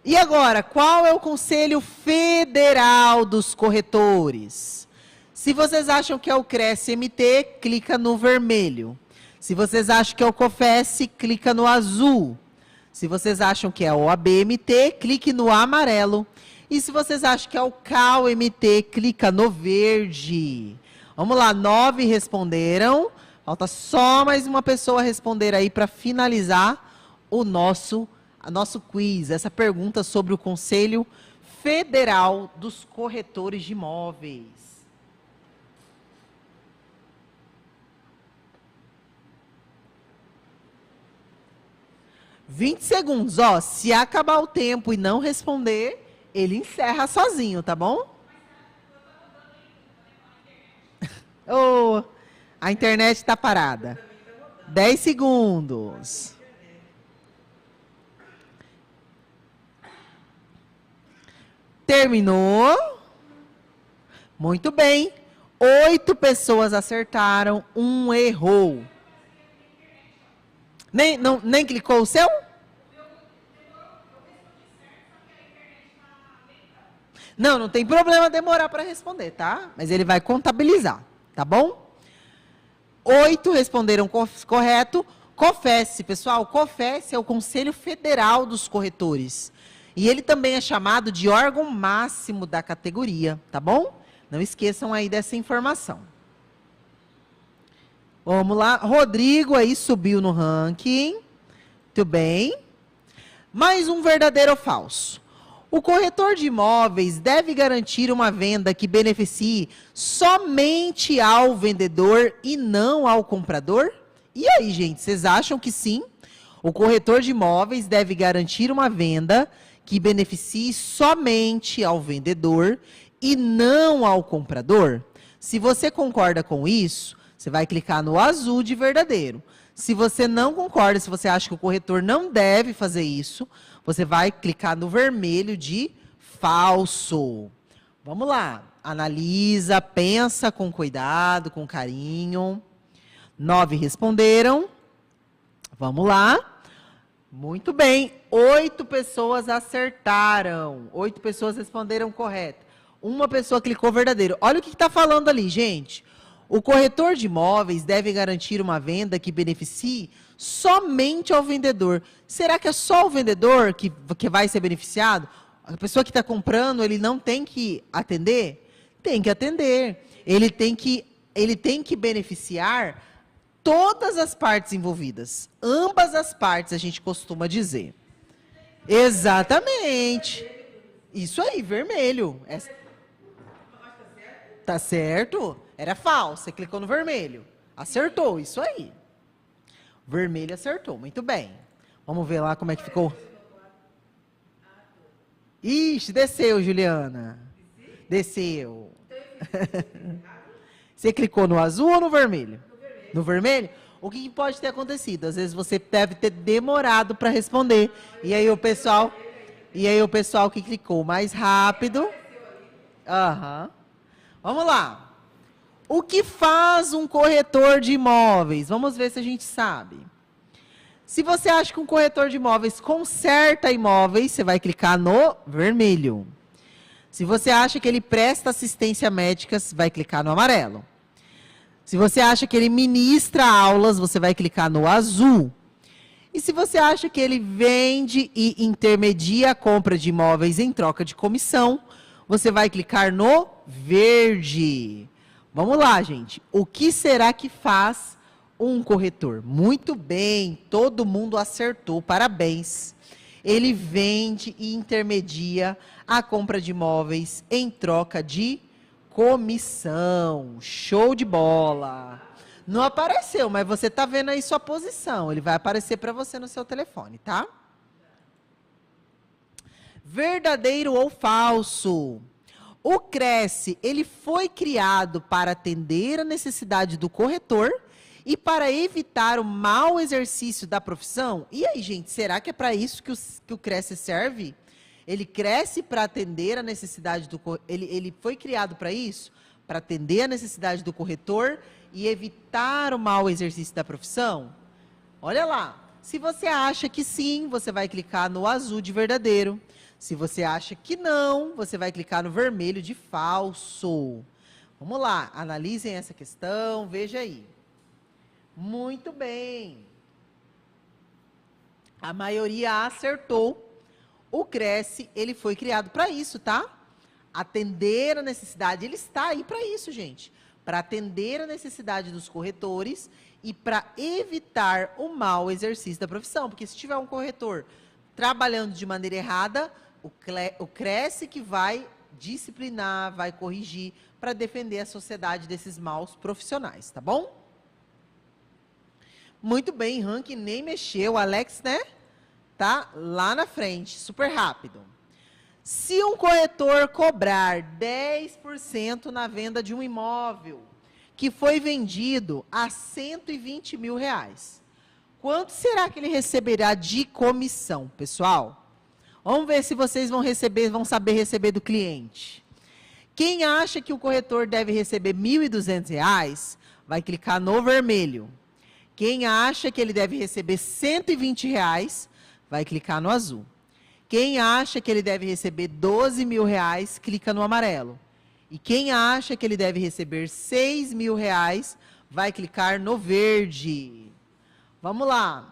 E agora, qual é o Conselho Federal dos Corretores? Se vocês acham que é o Cresce-MT, clica no vermelho. Se vocês acham que é o COFES, clica no azul. Se vocês acham que é o OAB-MT, clique no amarelo. E se vocês acham que é o CAU-MT, clica no verde. Vamos lá, 9 responderam. Falta só mais uma pessoa responder aí para finalizar o nosso quiz. Essa pergunta sobre o Conselho Federal dos Corretores de Imóveis. ...20 segundos, ó. Se acabar o tempo e não responder, ele encerra sozinho, tá bom? Oh, a internet está parada. 10 segundos. Terminou. Muito bem. 8 pessoas acertaram, 1 errou. Nem clicou o seu? Não tem problema demorar para responder, tá? Mas ele vai contabilizar, tá bom? 8 responderam correto. COFES, pessoal, COFES é o Conselho Federal dos Corretores. E ele também é chamado de órgão máximo da categoria, tá bom? Não esqueçam aí dessa informação. Vamos lá, Rodrigo aí subiu no ranking. Muito bem. Mais um verdadeiro ou falso. O corretor de imóveis deve garantir uma venda que beneficie somente ao vendedor e não ao comprador? E aí, gente, vocês acham que sim? O corretor de imóveis deve garantir uma venda que beneficie somente ao vendedor e não ao comprador? Se você concorda com isso, você vai clicar no azul de verdadeiro. Se você não concorda, se você acha que o corretor não deve fazer isso, você vai clicar no vermelho de falso. Vamos lá. Analisa, pensa com cuidado, com carinho. 9 responderam. Vamos lá. Muito bem. 8 pessoas acertaram. 8 pessoas responderam correto. Uma pessoa clicou verdadeiro. Olha o que está falando ali, gente. O corretor de imóveis deve garantir uma venda que beneficie somente ao vendedor. Será que é só o vendedor que vai ser beneficiado? A pessoa que está comprando, ele não tem que atender? Tem que atender. Ele tem que beneficiar todas as partes envolvidas. Ambas as partes, a gente costuma dizer. Exatamente. Isso aí, vermelho. Tá certo? Era falso, você clicou no vermelho. Acertou, isso aí. Vermelho acertou, muito bem. Vamos ver lá como é que ficou. Ixi, desceu, Juliana. Desceu. Você clicou no azul ou no vermelho? No vermelho? O que pode ter acontecido? Às vezes você deve ter demorado para responder. E aí o pessoal que clicou mais rápido. Aham. Vamos lá. O que faz um corretor de imóveis? Vamos ver se a gente sabe. Se você acha que um corretor de imóveis conserta imóveis, você vai clicar no vermelho. Se você acha que ele presta assistência médica, você vai clicar no amarelo. Se você acha que ele ministra aulas, você vai clicar no azul. E se você acha que ele vende e intermedia a compra de imóveis em troca de comissão, você vai clicar no verde. Vamos lá, gente. O que será que faz um corretor? Muito bem, todo mundo acertou, parabéns. Ele vende e intermedia a compra de imóveis em troca de comissão. Show de bola. Não apareceu, mas você está vendo aí sua posição. Ele vai aparecer para você no seu telefone, tá? Verdadeiro ou falso? O Cresce, ele foi criado para atender a necessidade do corretor e para evitar o mau exercício da profissão? E aí, gente, será que é para isso que o Cresce serve? Ele cresce para atender a necessidade do corretor. Ele foi criado para isso? Para atender a necessidade do corretor e evitar o mau exercício da profissão? Olha lá. Se você acha que sim, você vai clicar no azul de verdadeiro. Se você acha que não, você vai clicar no vermelho de falso. Vamos lá, analisem essa questão, veja aí. Muito bem. A maioria acertou. O Cresce, ele foi criado para isso, tá? Atender a necessidade. Ele está aí para isso, gente. Para atender a necessidade dos corretores e para evitar o mau exercício da profissão. Porque se tiver um corretor trabalhando de maneira errada, o Cresce que vai disciplinar, vai corrigir para defender a sociedade desses maus profissionais, tá bom? Muito bem, ranking nem mexeu, Alex, né? Tá lá na frente, super rápido. Se um corretor cobrar 10% na venda de um imóvel que foi vendido a R$120 mil, quanto será que ele receberá de comissão, pessoal? Vamos ver se vocês vão saber receber do cliente. Quem acha que o corretor deve receber R$1.200, vai clicar no vermelho. Quem acha que ele deve receber R$120, vai clicar no azul. Quem acha que ele deve receber R$12 mil, clica no amarelo. E quem acha que ele deve receber R$6 mil, vai clicar no verde. Vamos lá.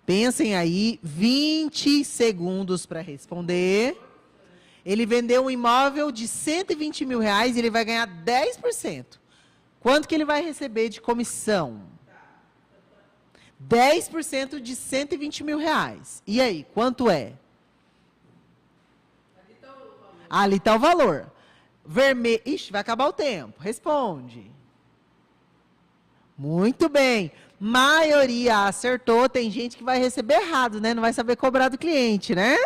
Pensem aí, 20 segundos para responder. Ele vendeu um imóvel de R$120 mil e ele vai ganhar 10%. Quanto que ele vai receber de comissão? 10% de R$120 mil. E aí, quanto é? Ali está o valor. Vermelho. Ixi, vai acabar o tempo. Responde. Muito bem. Maioria acertou. Tem gente que vai receber errado, né? Não vai saber cobrar do cliente, né?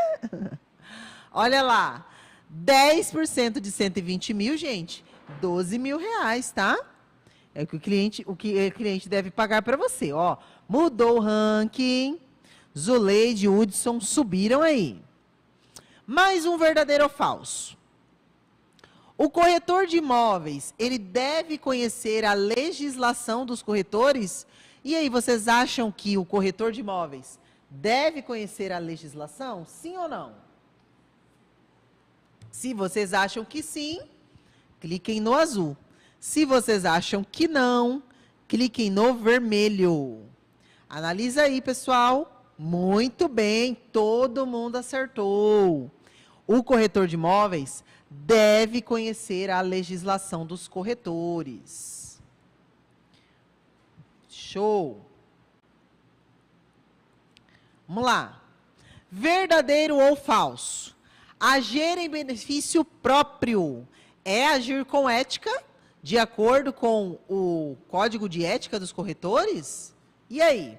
Olha lá. 10% de R$120 mil, gente. R$12 mil, tá? É o que o cliente deve pagar para você, ó. Mudou o ranking. Zuleide e Hudson subiram aí. Mais um verdadeiro ou falso? O corretor de imóveis, ele deve conhecer a legislação dos corretores? E aí, vocês acham que o corretor de imóveis deve conhecer a legislação? Sim ou não? Se vocês acham que sim, cliquem no azul. Se vocês acham que não, cliquem no vermelho. Analisa aí, pessoal. Muito bem, todo mundo acertou. O corretor de imóveis deve conhecer a legislação dos corretores. Show. Vamos lá. Verdadeiro ou falso? Agir em benefício próprio é agir com ética, de acordo com o Código de Ética dos Corretores? E aí?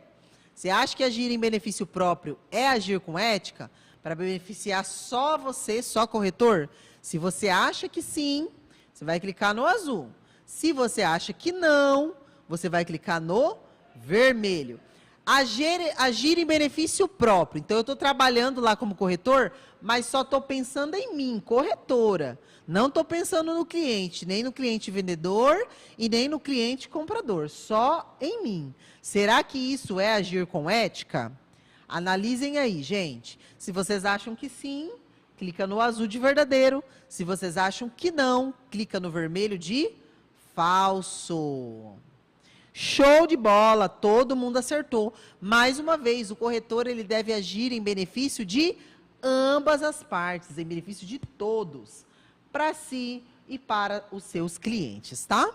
Você acha que agir em benefício próprio é agir com ética? Para beneficiar só você, só corretor? Se você acha que sim, você vai clicar no azul. Se você acha que não, você vai clicar no vermelho. Agir em benefício próprio. Então, eu estou trabalhando lá como corretor, mas só estou pensando em mim, corretora. Não estou pensando no cliente, nem no cliente vendedor e nem no cliente comprador. Só em mim. Será que isso é agir com ética? Analisem aí, gente. Se vocês acham que sim, clica no azul de verdadeiro. Se vocês acham que não, clica no vermelho de falso. Show de bola, todo mundo acertou. Mais uma vez, o corretor ele deve agir em benefício de ambas as partes, em benefício de todos, para si e para os seus clientes, tá?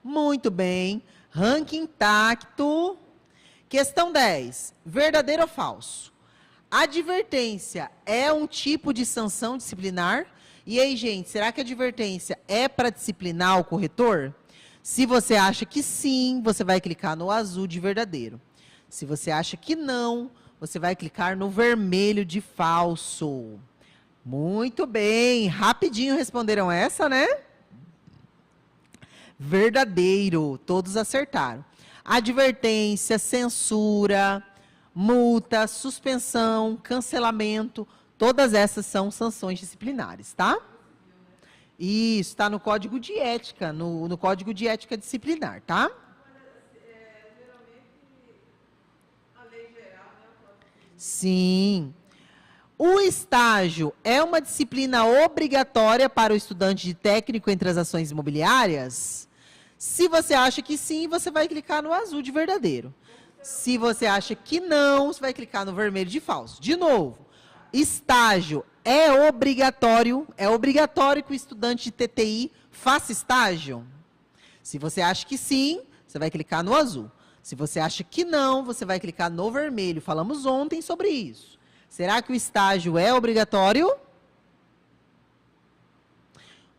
Muito bem. Ranking intacto. Questão 10. Verdadeiro ou falso? Advertência é um tipo de sanção disciplinar? E aí, gente, será que a advertência é para disciplinar o corretor? Se você acha que sim, você vai clicar no azul de verdadeiro. Se você acha que não, você vai clicar no vermelho de falso. Muito bem, rapidinho responderam essa, né? Verdadeiro, todos acertaram. Advertência, censura, multa, suspensão, cancelamento, todas essas são sanções disciplinares, tá? Isso, está no Código de Ética, no Código de Ética Disciplinar, tá? Sim. O estágio é uma disciplina obrigatória para o estudante de técnico em transações imobiliárias? Se você acha que sim, você vai clicar no azul de verdadeiro. Se você acha que não, você vai clicar no vermelho de falso. De novo, estágio é obrigatório que o estudante de TTI faça estágio? Se você acha que sim, você vai clicar no azul. Se você acha que não, você vai clicar no vermelho. Falamos ontem sobre isso. Será que o estágio é obrigatório?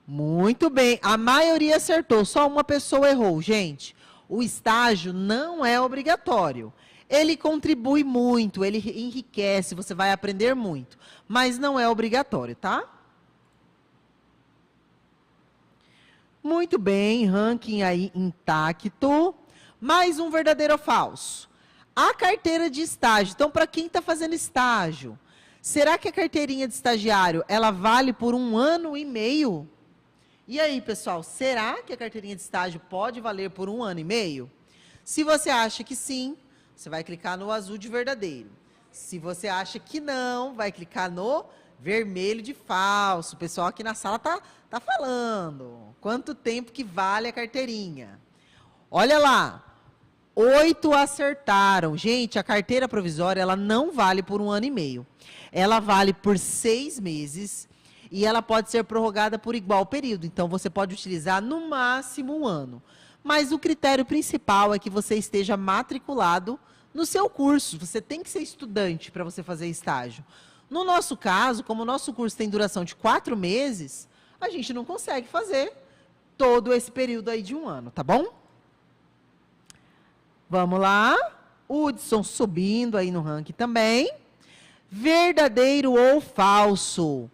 Muito bem, a maioria acertou, só uma pessoa errou. Gente, o estágio não é obrigatório. Ele contribui muito, ele enriquece, você vai aprender muito, mas não é obrigatório, tá? Muito bem, ranking aí intacto. Mais um verdadeiro ou falso? A carteira de estágio. Então, para quem está fazendo estágio, será que a carteirinha de estagiário, ela vale por 1 ano e meio? E aí, pessoal, será que a carteirinha de estágio pode valer por 1 ano e meio? Se você acha que sim, você vai clicar no azul de verdadeiro. Se você acha que não, vai clicar no vermelho de falso. O pessoal aqui na sala tá falando. Quanto tempo que vale a carteirinha? Olha lá. 8 acertaram. Gente, a carteira provisória, ela não vale por 1 ano e meio. Ela vale por 6 meses e ela pode ser prorrogada por igual período. Então, você pode utilizar no máximo 1 ano. Mas o critério principal é que você esteja matriculado no seu curso. Você tem que ser estudante para você fazer estágio. No nosso caso, como o nosso curso tem duração de 4 meses, a gente não consegue fazer todo esse período aí de 1 ano, tá bom? Vamos lá. Hudson subindo aí no ranking também. Verdadeiro ou falso?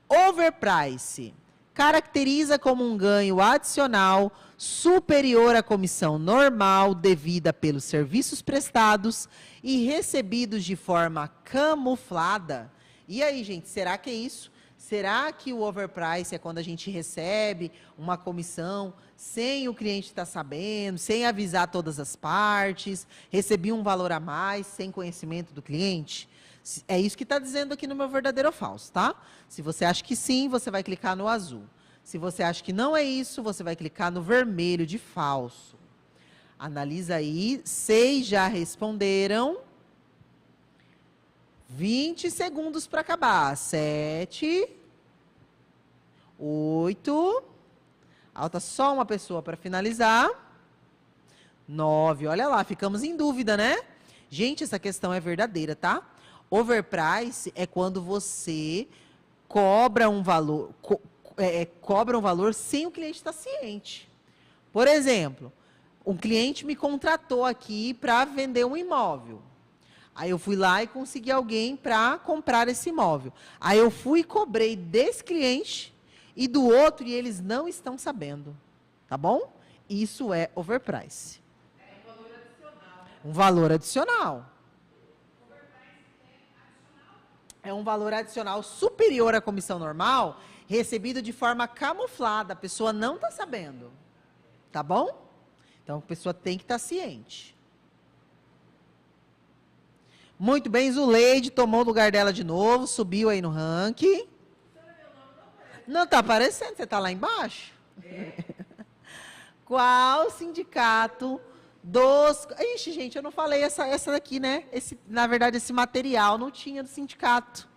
Overprice caracteriza como um ganho adicional superior à comissão normal devida pelos serviços prestados e recebidos de forma camuflada. E aí, gente, será que é isso? Será que o overprice é quando a gente recebe uma comissão sem o cliente estar sabendo, sem avisar todas as partes, recebi um valor a mais sem conhecimento do cliente? É isso que está dizendo aqui no meu verdadeiro ou falso, tá? Se você acha que sim, você vai clicar no azul. Se você acha que não é isso, você vai clicar no vermelho de falso. Analisa aí. 6 já responderam. 20 segundos para acabar. 7. 8. Falta só uma pessoa para finalizar. 9. Olha lá, ficamos em dúvida, né? Gente, essa questão é verdadeira, tá? Overprice é quando você cobra um valor, cobra um valor sem o cliente estar ciente. Por exemplo, um cliente me contratou aqui para vender um imóvel. Aí eu fui lá e consegui alguém para comprar esse imóvel. Aí eu fui e cobrei desse cliente e do outro e eles não estão sabendo. Tá bom? Isso é overprice. É um valor adicional. Um valor adicional. É um valor adicional superior à comissão normal, recebido de forma camuflada. A pessoa não está sabendo. Tá bom? Então, a pessoa tem que estar ciente. Muito bem, Zuleide tomou o lugar dela de novo, subiu aí no ranking. Não está aparecendo, você está lá embaixo? Qual sindicato dos... Ixi, gente, eu não falei essa daqui, né? Na verdade, esse material não tinha do sindicato.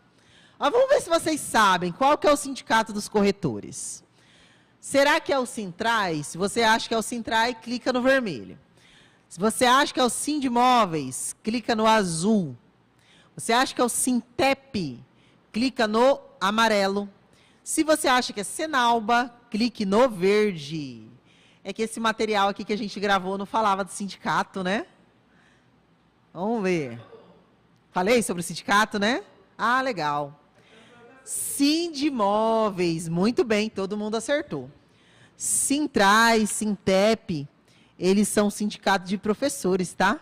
Mas vamos ver se vocês sabem qual que é o sindicato dos corretores. Será que é o Sintrai? Se você acha que é o Sintrai, clica no vermelho. Se você acha que é o Sindimóveis, clica no azul. Você acha que é o Sintep, clica no amarelo. Se você acha que é Senalba, clique no verde. É que esse material aqui que a gente gravou não falava do sindicato, né? Vamos ver. Falei sobre o sindicato, né? Ah, legal. Sindimóveis, muito bem, todo mundo acertou. Sintrai, Sintep, eles são sindicatos de professores, tá?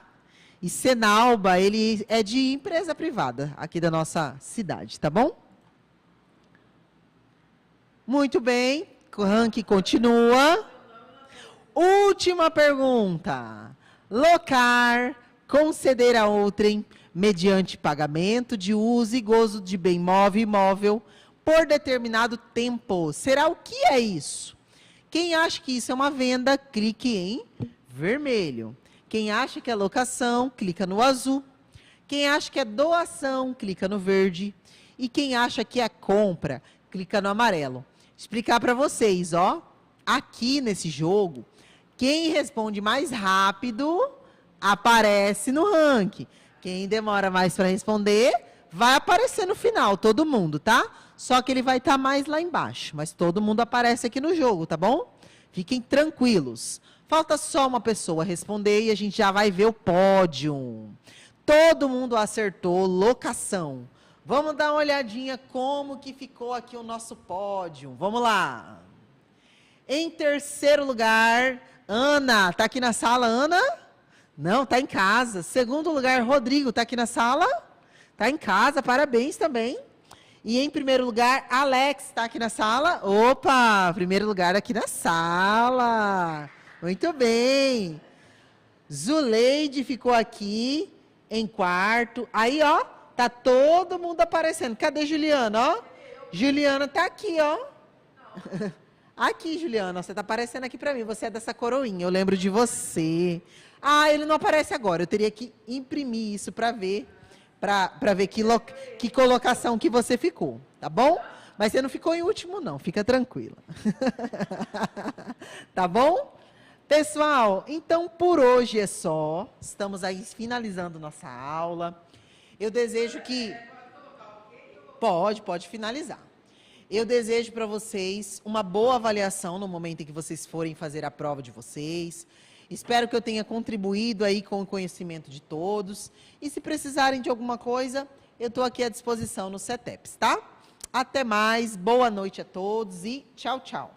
E Senalba, ele é de empresa privada aqui da nossa cidade, tá bom? Muito bem, o ranking continua. Última pergunta. Locar, conceder a outrem, mediante pagamento de uso e gozo de bem móvel e imóvel, por determinado tempo. Será o que é isso? Quem acha que isso é uma venda, clique em vermelho. Quem acha que é locação, clica no azul. Quem acha que é doação, clica no verde. E quem acha que é compra, clica no amarelo. Explicar para vocês, ó. Aqui nesse jogo, quem responde mais rápido aparece no ranking. Quem demora mais para responder vai aparecer no final, todo mundo, tá? Só que ele vai estar mais lá embaixo, mas todo mundo aparece aqui no jogo, tá bom? Fiquem tranquilos. Falta só uma pessoa responder e a gente já vai ver o pódio. Todo mundo acertou locação. Vamos dar uma olhadinha como que ficou aqui o nosso pódio. Vamos lá. Em terceiro lugar, Ana. Tá aqui na sala, Ana? Não, tá em casa. Segundo lugar, Rodrigo. Tá aqui na sala? Tá em casa, parabéns também. E em primeiro lugar, Alex. Tá aqui na sala? Opa, primeiro lugar aqui na sala. Muito bem. Zuleide ficou aqui em quarto. Aí, ó, tá todo mundo aparecendo. Cadê Juliana, ó? Juliana tá aqui, ó. Aqui, Juliana, você tá aparecendo aqui pra mim. Você é dessa coroinha, eu lembro de você. Ah, ele não aparece agora. Eu teria que imprimir isso pra ver, pra ver que colocação que você ficou, tá bom? Mas você não ficou em último, não. Fica tranquila. Tá bom? Pessoal, então por hoje é só. Estamos aí finalizando nossa aula. Eu desejo que... Pode finalizar. Eu desejo para vocês uma boa avaliação no momento em que vocês forem fazer a prova de vocês. Espero que eu tenha contribuído aí com o conhecimento de todos. E se precisarem de alguma coisa, eu estou aqui à disposição no CETEPS, tá? Até mais, boa noite a todos e tchau, tchau.